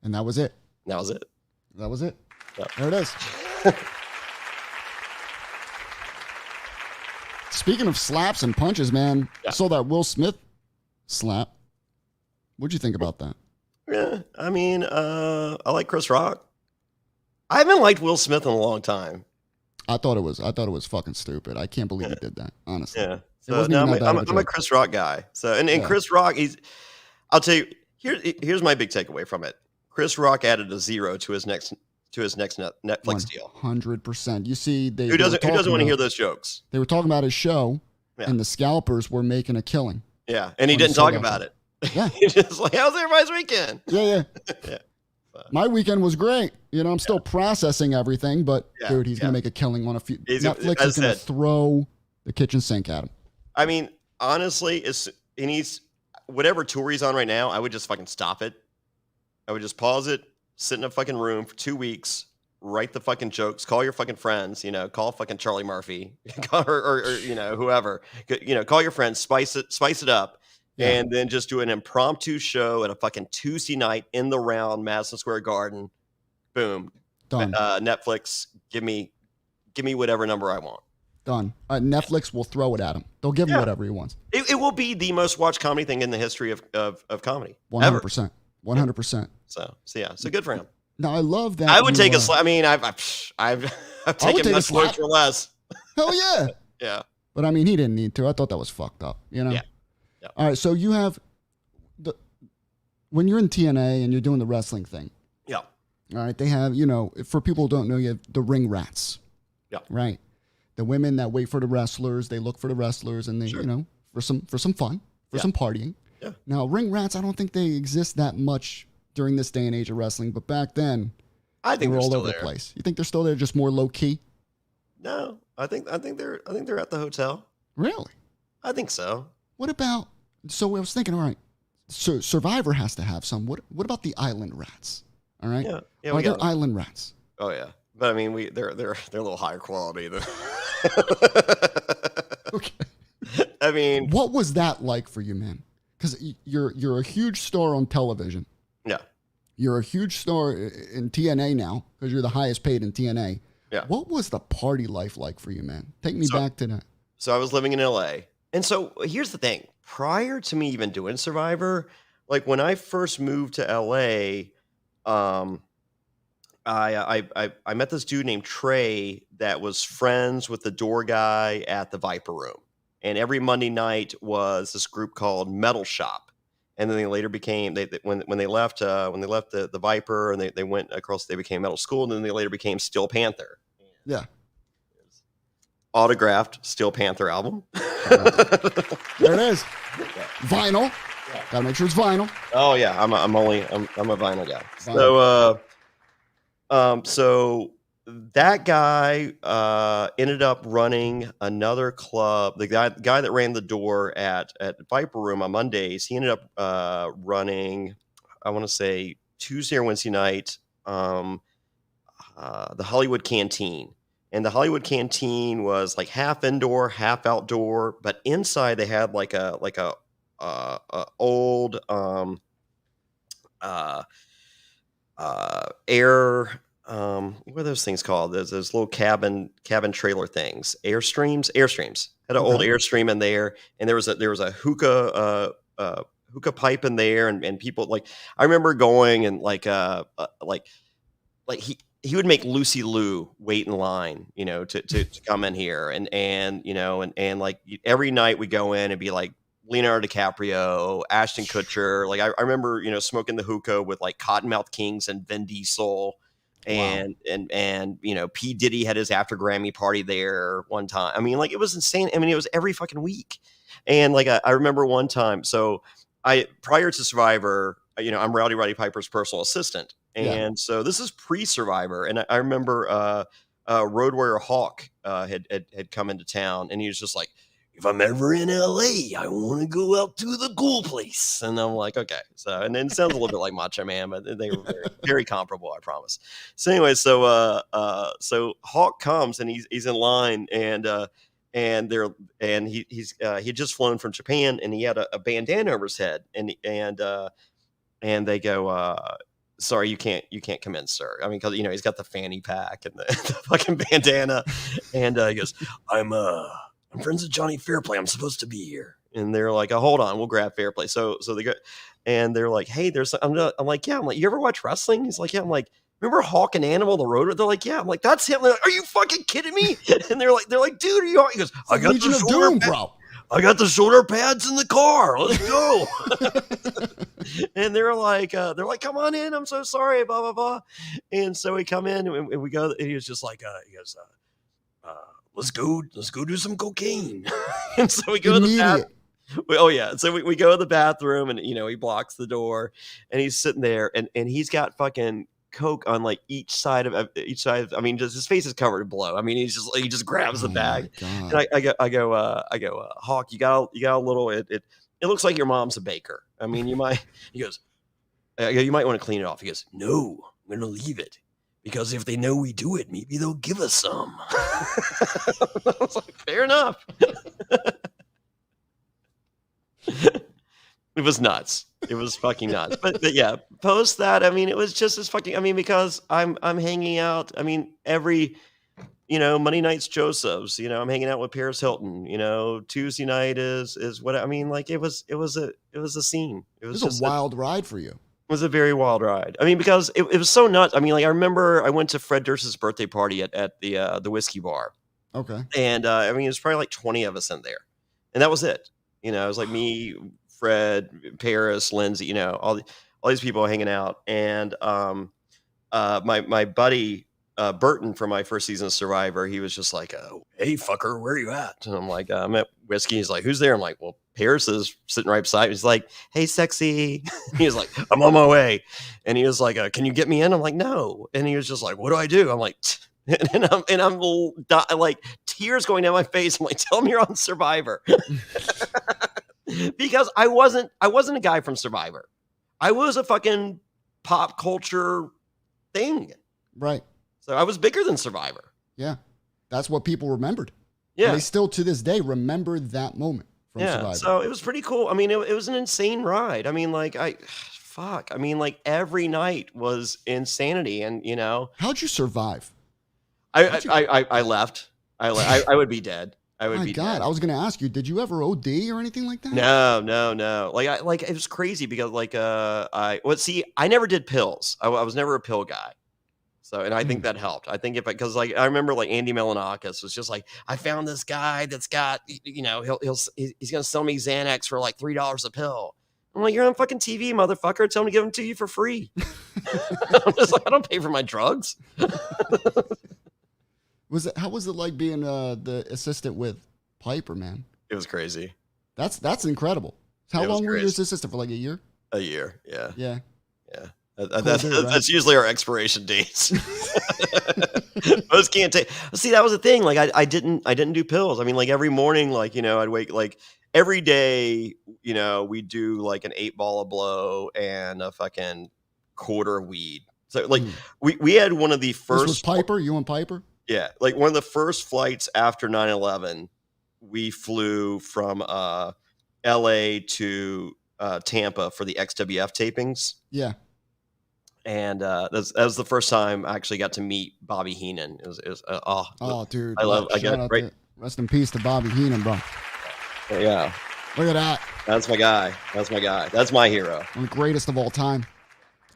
And that was it. That was it. Yeah. There it is. Speaking of slaps and punches, man, I saw that Will Smith slap. What'd you think about that? Yeah, I mean, I like Chris Rock. I haven't liked Will Smith in a long time. I thought it was fucking stupid. I can't believe he did that, honestly. Yeah. It So wasn't no, even that bad of a I'm a joke. Chris Rock guy. So and Yeah. Chris Rock, I'll tell you, here's my big takeaway from it. Chris Rock added a 0 to his next Netflix deal. 100%. You see, Who doesn't want to hear those jokes? They were talking about his show, Yeah. and the scalpers were making a killing. Yeah, and he On didn't the talk solo about show. it. Yeah. He's just like, how's everybody's weekend? Yeah. Yeah. My weekend was great. I'm still processing everything, but Yeah, dude, he's yeah. gonna make a killing on a few. As Netflix I is gonna said. throw the kitchen sink at him. I mean, honestly, whatever tour he's on right now, I would just fucking stop it. I would just pause it, sit in a fucking room for 2 weeks, write the fucking jokes, call your fucking friends, call fucking Charlie Murphy or whoever, call your friends, spice it up. Yeah. And then just do an impromptu show at a fucking Tuesday night in the round, Madison Square Garden. Boom. Done. Netflix, give me whatever number I want. Done. Netflix will throw it at him. They'll give him whatever he wants. It will be the most watched comedy thing in the history of comedy. 100%. 100%. So yeah, so good for him. Now I love that. I would take a slap. I mean, I've taken take a much slap. worse for less. Hell yeah. Yeah. But I mean, he didn't need to. I thought that was fucked up. Yeah. All right. So you have when you're in TNA and you're doing the wrestling thing. Yeah. All right. They have, for people who don't know, you have the ring rats. Yeah. Right. The women that wait for the wrestlers, they look for the wrestlers, and they, Sure. for some fun, for some partying. Yeah. Now, ring rats, I don't think they exist that much during this day and age of wrestling, but back then, I they think were they're all still over there. the place. You think they're still there, just more low key? No, I think they're at the hotel. Really? I think so. What about? So I was thinking, all right, so Survivor has to have some. What about the island rats? All right. Yeah. Are there island rats? Oh yeah, but I mean, they're a little higher quality than. Okay. I mean, What was that like for you, man? Because you're a huge star on television. yeah. You're a huge star in TNA now because you're the highest paid in TNA. Yeah. What was the party life like for you, man? Take me back to that. So I was living in LA. And so here's the thing. Prior to me even doing Survivor, like when I first moved to LA, I met this dude named Trey that was friends with the door guy at the Viper Room. And every Monday night was this group called Metal Shop. And then they later became when they left the Viper and they went across, they became Metal School, and then they later became Steel Panther. Yeah. Autographed Steel Panther album. There it is. Vinyl. Gotta make sure it's vinyl. Oh yeah, I'm a vinyl guy. Vinyl. So that guy ended up running another club. The guy that ran the door at Viper Room on Mondays, he ended up running, I want to say Tuesday or Wednesday night, the Hollywood Canteen. And the Hollywood Canteen was like half indoor, half outdoor, but inside they had like a old air, what are those things called? There's those little cabin trailer things. Airstreams. Had an old Airstream in there, and there was a hookah pipe in there, and people, like, I remember going and like he would make Lucy Liu wait in line, to come in here, and like every night we go in and be like Leonardo DiCaprio, Ashton Kutcher. Like I remember, smoking the hookah with like Cottonmouth Kings and Vin Diesel, and P. Diddy had his after Grammy party there one time. I mean, like, it was insane. I mean, it was every fucking week. And like I remember one time, so prior to Survivor, I'm Rowdy Roddy Piper's personal assistant. And so this is pre-Survivor, and I remember Road Warrior Hawk had come into town, and he was just like, if I'm ever in LA, I want to go out to the cool place. And I'm like, okay. So, and then it sounds a little bit like Macho Man, but they were very, very comparable, I promise. So anyway, so Hawk comes and he's in line, and he'd just flown from Japan, and he had a bandana over his head, and they go, sorry, you can't come in, sir. I mean, because he's got the fanny pack and the fucking bandana, and he goes, I'm friends with Jonny Fairplay. I'm supposed to be here. And they're like, oh, hold on, we'll grab Fairplay. So they go, and they're like, hey, I'm like, yeah. I'm like, you ever watch wrestling? He's like, yeah. I'm like, remember Hawk and Animal the Road? They're like, yeah. I'm like, that's him. They're like, are you fucking kidding me? And they're like, dude, are you? He goes, I got Legion the of shoulder Doom, pad. bro. I got the shoulder pads in the car. Let's go. And they're like, come on in. I'm so sorry, blah, blah, blah. And so we come in and we go, and he was just like, he goes, let's go do some cocaine. And so we go to the bathroom. Oh yeah. So we go to the bathroom and, he blocks the door and he's sitting there and he's got fucking coke on like each side. I mean, just his face is covered in blood. I mean, he just grabs the bag and I go, Hawk, you got a little, it looks like your mom's a baker. I mean, he goes, you might want to clean it off. He goes, no, I'm going to leave it. Because if they know we do it, maybe they'll give us some. I was like, fair enough. It was nuts. It was fucking nuts. But yeah, post that. I mean, it was just as fucking. I mean, because I'm hanging out. I mean, every Monday night's Joseph's. I'm hanging out with Paris Hilton. Tuesday night is what I mean. Like it was a scene. It was just a wild ride for you. It was a very wild ride. I mean, because it was so nuts. I mean, like I remember I went to Fred Durst's birthday party at the whiskey bar. Okay. And I mean, it was probably like 20 of us in there, and that was it. It was like me, Fred, Paris, Lindsay. All these people hanging out, and my buddy Burton from my first season of Survivor, he was just like, "Hey, fucker, where are you at?" And I'm like, "I'm at whiskey." He's like, "Who's there?" I'm like, "Well, Paris is sitting right beside me." He's like, "Hey, sexy." He was like, "I'm on my way," and he was like, "Can you get me in?" I'm like, "No," and he was just like, "What do I do?" I'm like. And I'm like tears going down my face. I'm like, tell me you're on Survivor. Because I wasn't a guy from Survivor. I was a fucking pop culture thing. Right. So I was bigger than Survivor. Yeah. That's what people remembered. Yeah. And they still to this day remember that moment from Survivor. So it was pretty cool. I mean, it was an insane ride. I mean, like I mean, like every night was insanity. And how'd you survive? I left. I would be dead. I would be dead. I was going to ask you, did you ever OD or anything like that? No. Like it was crazy because I never did pills. I was never a pill guy. So, and I think that helped. I think because like, I remember like Andy Melanakis was just like, I found this guy that's got, he's going to sell me Xanax for like $3 a pill. I'm like, you're on fucking TV, motherfucker. Tell him to give them to you for free. I'm just like, I don't pay for my drugs. How was it like being the assistant with Piper, man? It was crazy. That's incredible. How long were you his assistant for? Like a year? A year, yeah. Yeah. That's usually our expiration dates. Most can't take. See, that was the thing. Like I didn't do pills. I mean, like every morning, like I'd wake like every day. We do like an 8-ball of blow and a fucking quarter of weed. So like we had one of the first. This was Piper. You and Piper. Yeah, like one of the first flights after 9/11, we flew from LA to Tampa for the XWF tapings. Yeah. And that was the first time I actually got to meet Bobby Heenan. It was dude. I got it right. Rest in peace to Bobby Heenan, bro. Yeah. Look at that. That's my guy. That's my hero. One of the greatest of all time.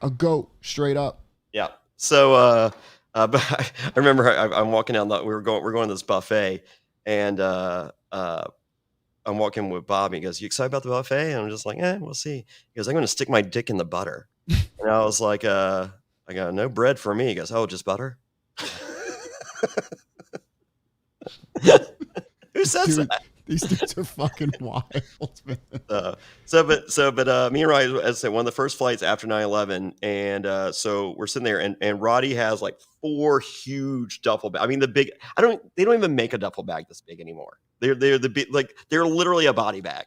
A GOAT, straight up. Yeah. So but I remember I'm walking down we're going to this buffet, and I'm walking with Bobby. He goes, "You excited about the buffet?" And I'm just like, we'll see. He goes, "I'm going to stick my dick in the butter." And I was like, I go, "No bread for me." He goes, "Oh, just butter?" Who says that? These dudes are fucking wild, man. But me and Roddy, as I said, one of the first flights after 9/11, and so we're sitting there, and Roddy has like 4 huge duffel bags. I mean, they don't even make a duffel bag this big anymore. They're the big, like they're literally a body bag.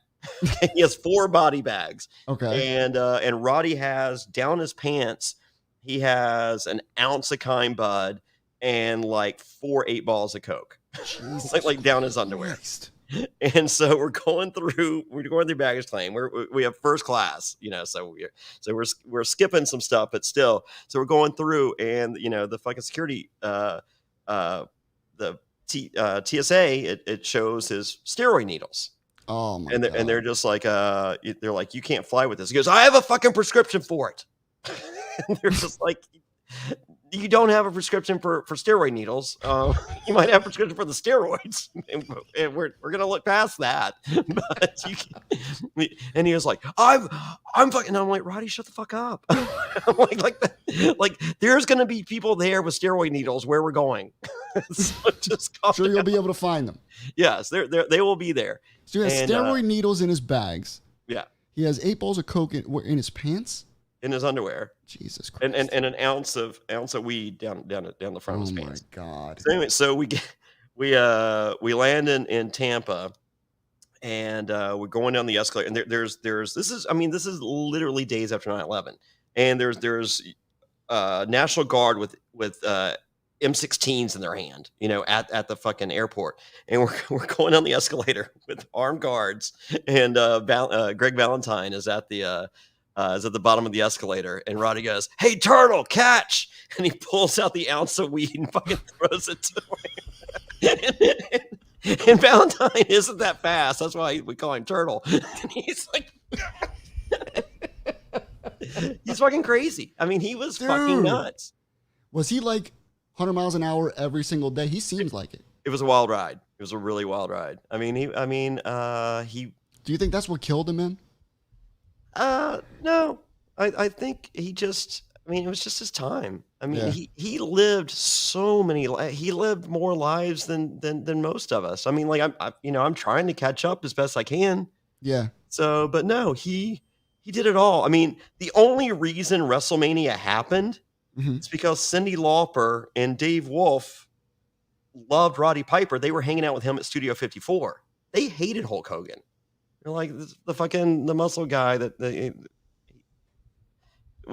He has 4 body bags. Okay. And Roddy has down his pants, he has an ounce of Kind Bud and like 4 8-balls of Coke. like down his underwear. Christ. And so we're going through baggage claim. We have first class, so we're skipping some stuff, but still. So we're going through, and the fucking security, the TSA, it shows his steroid needles. Oh my God. God. And they're just like, they're like, "You can't fly with this." He goes, "I have a fucking prescription for it." And they're just like, you don't have a prescription for steroid needles. You might have a prescription for the steroids, and we're gonna look past that. But and he was like, I'm fucking. And I'm like, Roddy, shut the fuck up. I'm like there's gonna be people there with steroid needles where we're going. So just sure you'll be able to find them. Yes, they will be there. So he has steroid needles in his bags. Yeah. He has 8 balls of coke in his pants. In his underwear, Jesus Christ, and an ounce of weed down the front of his pants. Oh my God! So anyway, so we land in Tampa, and we're going down the escalator, and there's this is literally days after 9/11, and there's National Guard with M16s in their hand, at the fucking airport, and we're going down the escalator with armed guards, and Greg Valentine is at the bottom of the escalator, and Roddy goes, "Hey, Turtle, catch!" And he pulls out the ounce of weed and fucking throws it to him. And Valentine isn't that fast. That's why we call him Turtle. And he's like, he's fucking crazy. I mean, he was fucking nuts. Was he like 100 miles an hour every single day? He seems like it. It was a wild ride. It was a really wild ride. I mean, he. Do you think that's what killed him, man? No, I think he just, it was just his time. I mean, he lived he lived more lives than most of us. I mean, like I'm trying to catch up as best I can. Yeah. So, but no, he did it all. I mean, the only reason WrestleMania happened is because Cyndi Lauper and Dave Wolf loved Roddy Piper. They were hanging out with him at Studio 54. They hated Hulk Hogan. They're like the muscle guy with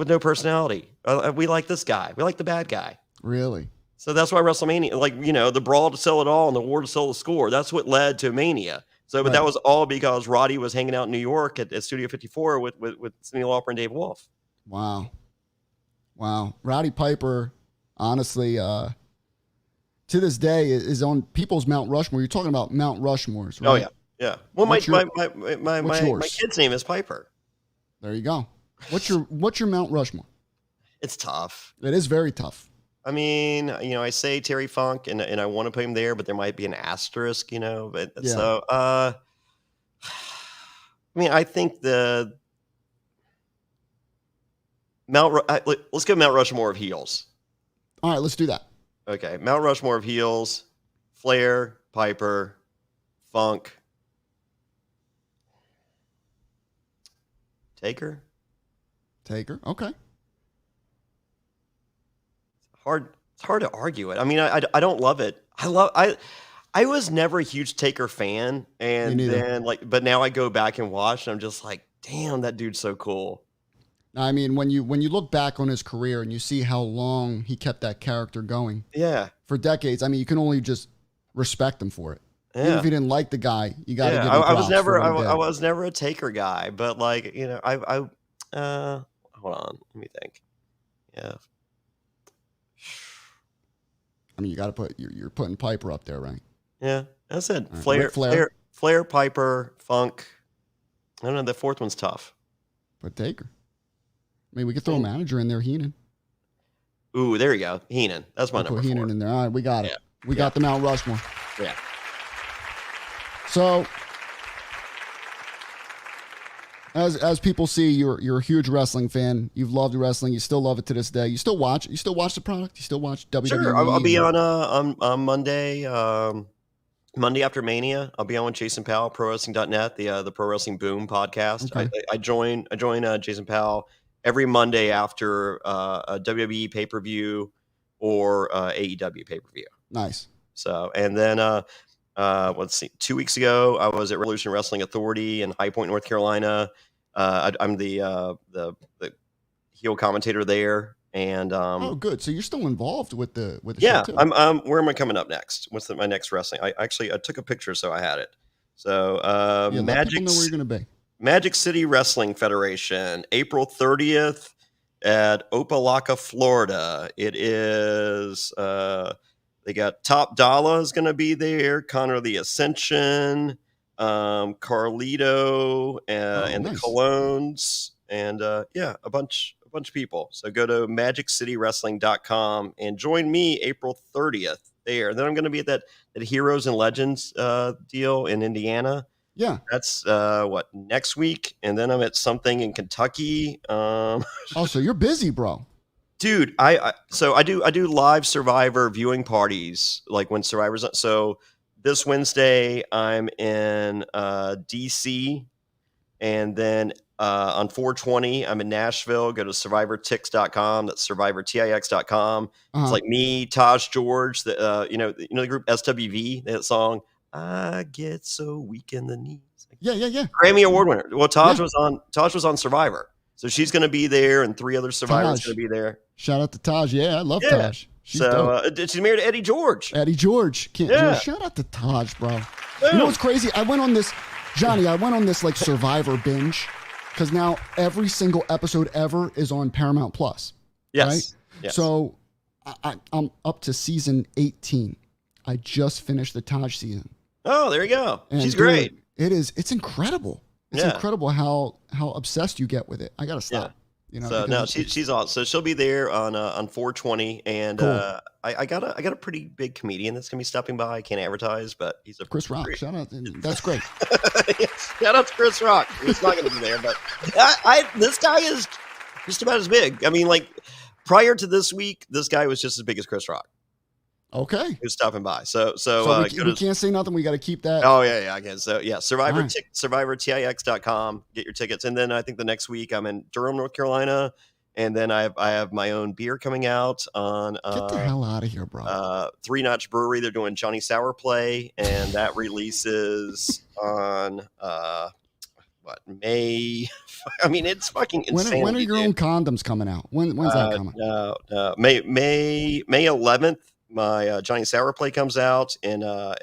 no personality. We like this guy. We like the bad guy. Really? So that's why WrestleMania, the brawl to sell it all and the war to sell the score. That's what led to Mania. So, but that was all because Roddy was hanging out in New York at Studio 54 with Cyndi Lauper and Dave Wolf. Wow. Roddy Piper, honestly, to this day is on people's Mount Rushmore. You're talking about Mount Rushmores, right? Oh yeah. Yeah. Well, my kid's name is Piper. There you go. What's your Mount Rushmore? It's tough. It is very tough. I mean, I say Terry Funk and I want to put him there, but there might be an asterisk, but so, I think the let's go Mount Rushmore of heels. All right, let's do that. Okay. Mount Rushmore of heels, Flair, Piper, Funk, Taker. Okay. It's hard to argue it. I mean, I don't love it. I was never a huge Taker fan, and then but now I go back and watch, and I'm just like, damn, that dude's so cool. I mean, when you look back on his career and you see how long he kept that character going, for decades, I mean, you can only just respect him for it. Yeah. Even if you didn't like the guy, you got to give him props. I was never a Taker guy, but hold on, let me think. Yeah. I mean, you got to put you're putting Piper up there, right? Yeah, that's it. Right. Flair, Piper, Funk. I don't know. The fourth one's tough. But Taker. I mean, we could throw a manager in there, Heenan. Ooh, there you go, Heenan. That's my number. Put Heenan in there. All right, we got it. We got the Mount Rushmore. Yeah. So, as people see, you're a huge wrestling fan. You've loved wrestling. You still love it to this day. You still watch it. You still watch the product. You still watch WWE. Sure, I'll be on Monday. Monday after Mania, I'll be on with Jason Powell, ProWrestling.net, the Pro Wrestling Boom podcast. Okay. I join Jason Powell every Monday after a WWE pay-per-view or AEW pay-per-view. Nice. So, and then let's see, 2 weeks ago, I was at Revolution Wrestling Authority in High Point, North Carolina. I'm the heel commentator there. And oh, good. So you're still involved with the show too. Where am I coming up next? What's my next wrestling? I took a picture, so I had it. So let people know where you're going to be. Magic City Wrestling Federation, April 30th at Opelika, Florida. It is they got Top Dollar is going to be there, Connor the Ascension, Carlito, and nice. The Colognes, and a bunch bunch of people. So go to magiccitywrestling.com and join me April 30th there. And then I'm going to be at that Heroes and Legends deal in Indiana. Yeah. That's next week. And then I'm at something in Kentucky. Oh, so you're busy, bro. Dude, I do live Survivor viewing parties, like when Survivor's on. So this Wednesday I'm in DC, and then on 420 I'm in Nashville. Go to survivortix.com. That's survivortix.com. It's like me, Taj George, the you know the group SWV, that song I Get So Weak in the Knees. Yeah. Grammy Award winner. Well, Taj was on Survivor. So she's going to be there, and 3 other survivors going to be there. Shout out to Taj. Yeah, I love Taj. She's she's married to Eddie George. Eddie George. Dude, shout out to Taj, bro. Boom. You know what's crazy? I went on this like Survivor binge, because now every single episode ever is on Paramount Plus. Yes. Right? Yes. So I'm up to season 18. I just finished the Taj season. Oh, there you go. And she's great. It's incredible. It's incredible how obsessed you get with it. I gotta stop. You know, so no, she's awesome. So she'll be there on 420, and cool. I got a pretty big comedian that's gonna be stopping by. I can't advertise, but he's a Chris Rock. Shout out, that's great. Shout out to Chris Rock. He's not gonna be there, but this guy is just about as big. I mean, like prior to this week, this guy was just as big as Chris Rock. Okay. Who's stopping by. So we can't say nothing. We got to keep that. Oh, yeah, I guess. So, yeah, survivortix.com. Get your tickets. And then I think the next week I'm in Durham, North Carolina. And then I have my own beer coming out on... Get the hell out of here, bro. 3 Notch Brewery. They're doing Jonny Fairplay. And that releases on... May? I mean, it's fucking insane. When are your own condoms coming out? When's that coming? No. May 11th. My Jonny Fairplay comes out in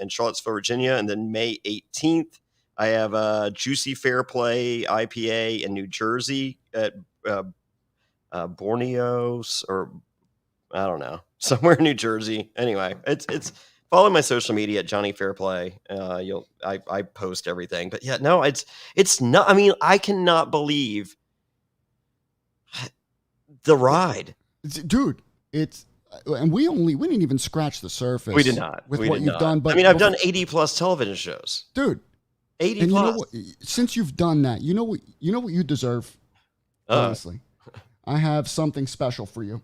Charlottesville, Virginia, and then May 18th, I have a Juicy Fairplay IPA in New Jersey at Borneo's, or I don't know, somewhere in New Jersey. Anyway, it's follow my social media at Jonny Fairplay. I post everything, but yeah, no, it's not. I mean, I cannot believe the ride, dude. And we didn't even scratch the surface. We did not. With what you've done. But I mean, I've done 80 plus television shows, dude. 80 and plus. You know what, since you've done that, you know what you deserve. Honestly, I have something special for you.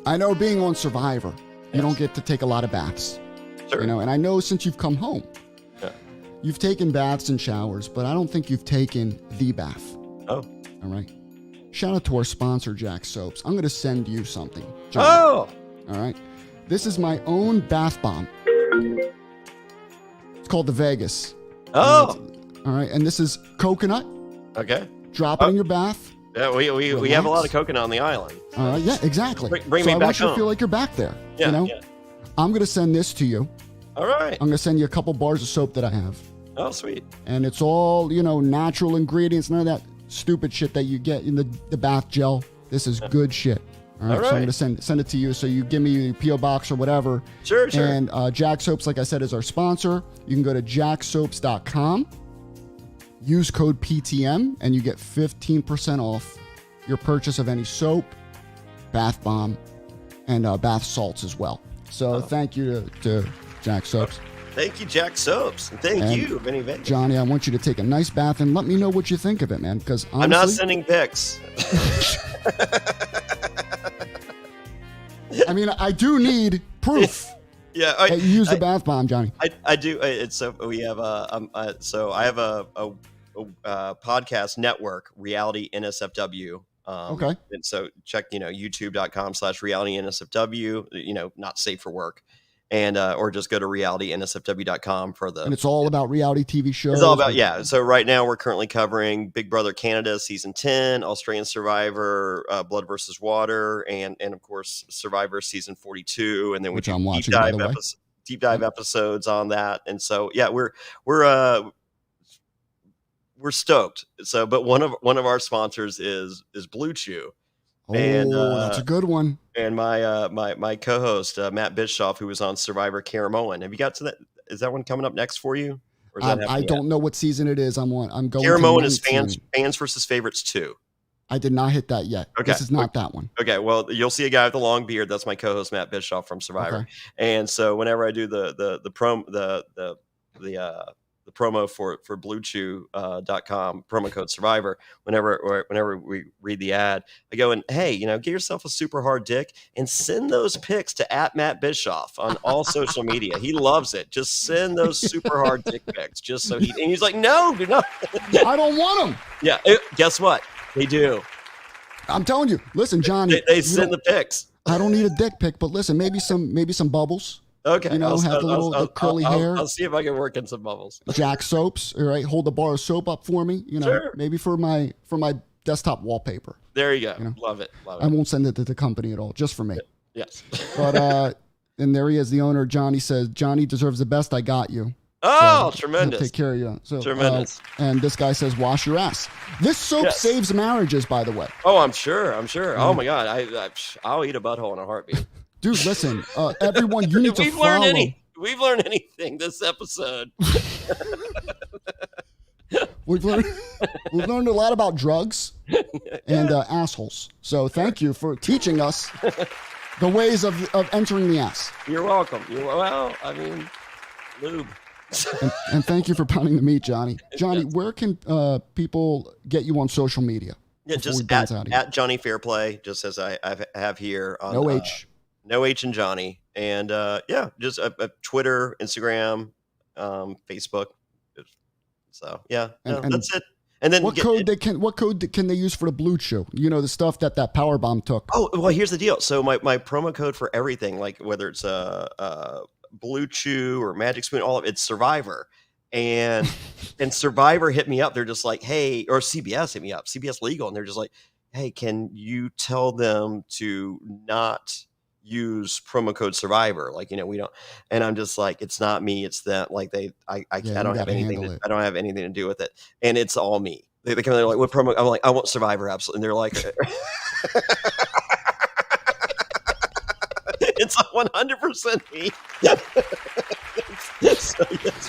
I know being on Survivor, you don't get to take a lot of baths. Sure. You know, and I know since you've come home, you've taken baths and showers, but I don't think you've taken the bath. Oh, all right. Shout out to our sponsor, Jack Soaps. I'm going to send you something, John. Oh! All right. This is my own bath bomb. It's called the Vegas. Oh! All right. And this is coconut. Okay. Drop it in your bath. Yeah, we have a lot of coconut on the island. All right. Yeah, exactly. Bring me I back want you home. to feel like you're back there. Yeah, you know? yeah. I'm going to send this to you. All right. I'm going to send you a couple bars of soap that I have. Oh, sweet. And it's all, natural ingredients, none of that stupid shit that you get in the bath gel. This is good shit. All right. So I'm going to send it to you. So you give me your P.O. box or whatever. Sure. And Jack Soaps, like I said, is our sponsor. You can go to jacksoaps.com, use code PTM, and you get 15% off your purchase of any soap, bath bomb, and bath salts as well. So thank you to Jack Soaps. Thank you, Jack Soaps. And thank you, Vinny Vegas. Johnny, I want you to take a nice bath and let me know what you think of it, man. Because I'm not sending pics. I mean, I do need proof. Yeah, that you use the bath bomb, Johnny. I do. It's so we have so I have a podcast network, Reality NSFW. Okay. And so check youtube.com/reality NSFW. Not safe for work. And or just go to realitynsfw.com for the. And it's all about reality TV shows. It's all about So right now we're currently covering Big Brother Canada season 10, Australian Survivor, Blood versus Water, and of course Survivor season 42, and then which I'm watching, by the way. Deep dive episodes on that. And so we're stoked. So, but one of our sponsors is Blue Chew. Oh, and that's a good one. And my co-host Matt Bischoff, who was on Survivor, Caramoan. Have you got to that? Is that one coming up next for you? Or is I don't know what season it is. I'm going. Caramoan is fans versus favorites 2. I did not hit that yet. Okay. This is not that one. Okay, well, you'll see a guy with a long beard. That's my co-host Matt Bischoff from Survivor. Okay. And so whenever I do the promo for BlueChew.com, promo code Survivor, whenever we read the ad, I go and hey, get yourself a super hard dick and send those pics to @Matt Bischoff on all social media. He loves it. Just send those super hard dick pics, just so and he's like, no, I don't want them. Yeah, guess what? They do. I'm telling you. Listen, Johnny. They send the pics. I don't need a dick pic, but listen, maybe some bubbles. Okay, have the curly hair. I'll see if I can work in some bubbles. Jack soaps, all right. Hold the bar of soap up for me. Sure. Maybe for my desktop wallpaper. There you go. Love it. I won't send it to the company at all, just for me. Yes. But and there he is, the owner. Johnny says, Johnny deserves the best. I got you. Oh, so, tremendous. Take care of you. So, tremendous. And this guy says, wash your ass. This soap saves marriages, by the way. Oh, I'm sure. Oh my God. I'll eat a butthole in a heartbeat. Dude, listen, everyone, you need to follow. We've learned anything this episode. We've learned a lot about drugs and assholes. So thank you for teaching us the ways of entering the ass. You're welcome. Lube. and thank you for pounding the meat, Johnny. Johnny, where can people get you on social media? Yeah, just at Jonny Fairplay, just as I have here. On, no H. No H in Johnny. And just Twitter, Instagram, Facebook. So and that's it. And then what code can they use for the Blue Chew? The stuff that power bomb took. Oh, well, here's the deal. So my promo code for everything, like whether it's Blue Chew or Magic Spoon, all of it's Survivor. And Survivor hit me up. They're just like, hey, or CBS hit me up, CBS Legal, and they're just like, hey, can you tell them to not use promo code Survivor? Like, we don't. And I'm just like, it's not me, it's them. Like I don't have anything. I don't have anything to do with it, and it's all me. They come in, they're like, what promo? I'm like, I want Survivor, absolutely. And they're like, it's 100% me.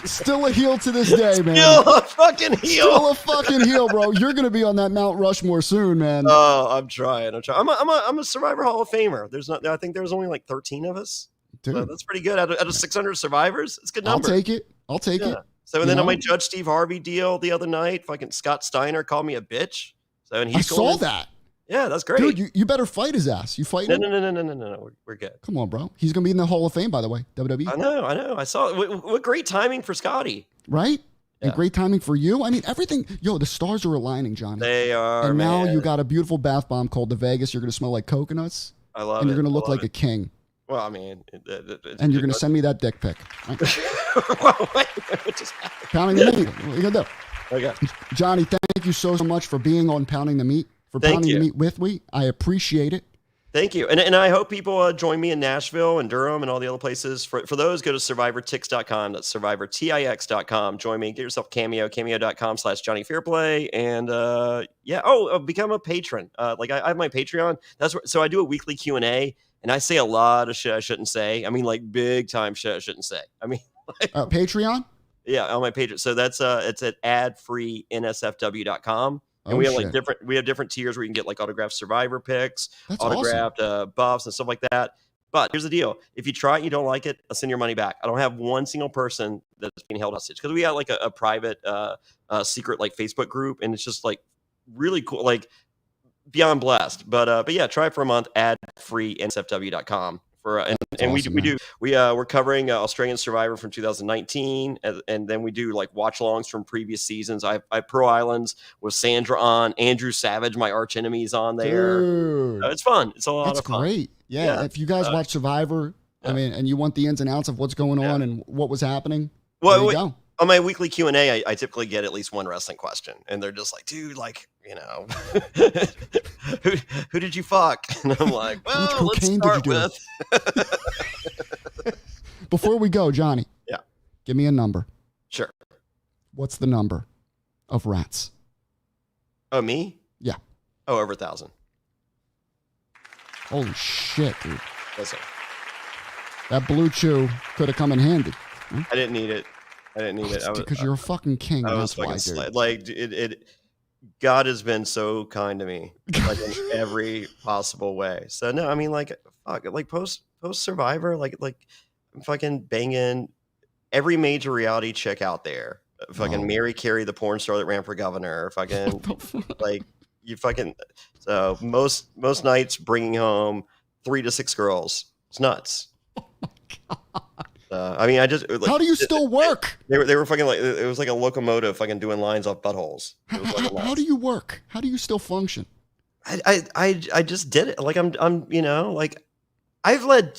Still a heel to this day, man. Still a fucking heel. Still a fucking heel, bro. You're gonna be on that Mount Rushmore soon, man. Oh, I'm trying. I'm a Survivor Hall of Famer. I think there's only like 13 of us. Dude, so that's pretty good. Out of 600 survivors, it's a good number. I'll take it. So and then on my Judge Steve Harvey deal the other night, fucking Scott Steiner called me a bitch. So and I saw that. Yeah, that's great. Dude, you better fight his ass. You fighting him? No. We're good. Come on, bro. He's going to be in the Hall of Fame, by the way, WWE. I know. I saw it. What great timing for Scotty. Right? Yeah. And great timing for you. I mean, everything. Yo, the stars are aligning, Johnny. They are, and now you got a beautiful bath bomb called the Vegas. You're going to smell like coconuts. I love it. And you're going to look like a king. Well, I mean. And you're going to send me that dick pic. Right? What just happened? Pounding the meat. What are you going to do? Okay. Johnny, thank you so much for being on Pounding the Meat. For pounding the meat with me. I appreciate it. Thank you. And I hope people join me in Nashville and Durham and all the other places. For those, go to survivortix.com. That's survivortix.com. Join me. Get yourself cameo.com/Jonny Fairplay. And become a patron. I have my Patreon. So I do a weekly Q&A, and I say a lot of shit I shouldn't say. I mean, like big time shit I shouldn't say. I mean, Patreon? Yeah, on my Patreon. So that's it's at adfreensfw.com. And we have different tiers where you can get like autographed Survivor picks, autographed buffs and stuff like that. But here's the deal. If you try it and you don't like it, I'll send your money back. I don't have one single person that's being held hostage because we got like a private secret like Facebook group, and it's just like really cool, like beyond blessed. But yeah, try it for a month, adfreensfw.com. We're covering Australian Survivor from 2019, and then we do like watch alongs from previous seasons. I Pearl Islands with Sandra on, Andrew Savage, my arch enemy's on there. Dude, it's fun. It's a lot of fun. That's great. Yeah, if you guys watch Survivor, I mean, and you want the ins and outs of what's going on and what was happening, there you go. On my weekly Q&A, I typically get at least one wrestling question, and they're just like, dude, like, who did you fuck? And I'm like, well, let's start with. Before we go, Johnny. Yeah. Give me a number. Sure. What's the number of rats? Oh, me? Yeah. Oh, over 1,000. Holy shit, dude. Listen. That Blue Chew could have come in handy. I didn't need it. Because you're a fucking king. That's why, dude. Like God has been so kind to me, like in every possible way. So no, I mean, like, fuck, like post Survivor, like I'm fucking banging every major reality chick out there. Fucking Oh. Mary Carey, the porn star that ran for governor. Fucking What the fuck? like you fucking. So most nights bringing home 3 to 6 girls. It's nuts. I mean, I just like, How do you still work? They were fucking like it was like a locomotive fucking doing lines off buttholes. It was fucking How nuts. do you work? How do you still function? I just did it. Like I'm you know like I've led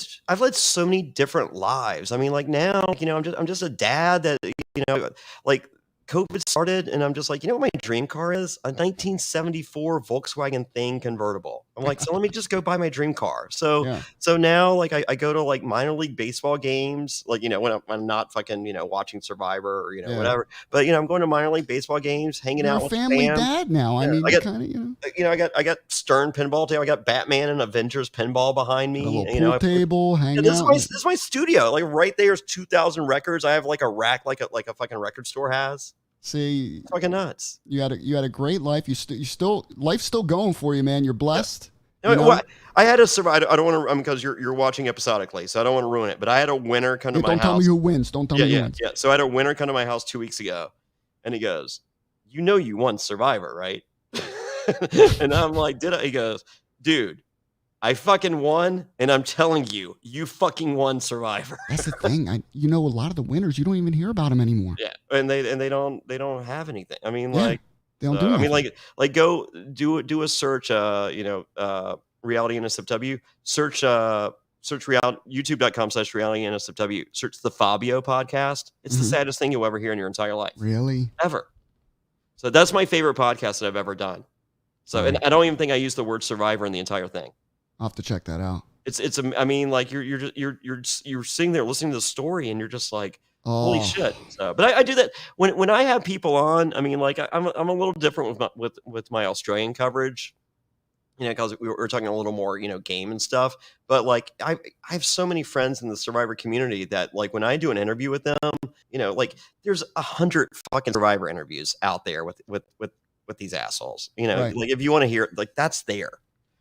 so many different lives. I mean, like now, you know, I'm just a dad that, you know, like COVID started and I'm just like, you know what my dream car is? A 1974 Volkswagen Thing convertible. I'm like, so let me just go buy my dream car. So Yeah. so now like I go to like minor league baseball games, like, you know, when I'm not fucking, you know, watching Survivor or, you know, Yeah. whatever. But, you know, I'm going to minor league baseball games, hanging You're out a with family fam. dad now. I Yeah, mean, I you got- kind of, you know, You know, I got Stern pinball table. I got Batman and Avengers pinball behind me. got a little You pool know, table, hang yeah, this out. is my studio. Like right there's 2,000 records. I have like a rack like a fucking record store has. See, It's fucking nuts. you had a great life. You still life's still going for you, man. You're blessed. No, You know? well, I had to survive. I don't want to because you're watching episodically, so I don't want to ruin it. But I had a winner come to Hey, my don't tell me house. who wins. Don't tell me who wins. Yeah. So I had a winner come to my house 2 weeks ago, and he goes, "You know you won Survivor, right?" And I'm like, "Did I?" He goes, "Dude, I fucking won, and I'm telling you, you fucking won Survivor." That's the thing. You know, a lot of the winners, you don't even hear about them anymore. Yeah, and they don't have anything. I mean, Yeah, like. They don't So, do I mean, nothing. like go do a search. You know, reality NSFW. Search reality youtube.com/reality NSFW. Search the Fabio podcast. It's the Mhm. saddest thing you'll ever hear in your entire life, Really? ever. So that's my favorite podcast that I've ever done. So, and I don't even think I used the word survivor in the entire thing. I'll have to check that out. It's I mean, like you're sitting there listening to the story, and you're just like, holy Oh, shit! So, but I do that when I have people on. I mean, like I'm a little different with my Australian coverage, you know, because we were talking a little more, you know, game and stuff. But like I have so many friends in the Survivor community that like when I do an interview with them, you know, like there's 100 fucking Survivor interviews out there with these assholes. You know, Right. like if you want to hear, like that's there.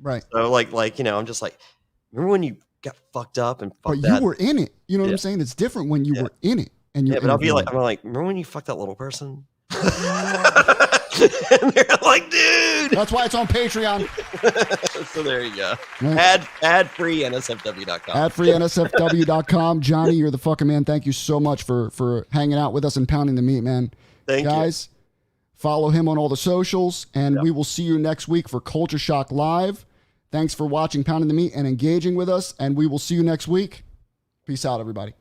right. So like you know, I'm just like, remember when you got fucked up and But fucked you that? were in it. You know what Yeah. I'm saying? It's different when you Yeah. were in it and you're Yeah, but I'll be like, interviewing. I'm like, remember when you fucked that little person? And they're like, dude. That's why it's on Patreon. So there you go. Right. Ad free NSFW.com. AdFreeNSFW.com. Johnny, you're the fucking man. Thank you so much for hanging out with us and pounding the meat, man. Thank you. Guys, follow him on all the socials, and we will see you next week for Culture Shock Live. Thanks for watching Pounding the Meat and engaging with us, and we will see you next week. Peace out, everybody.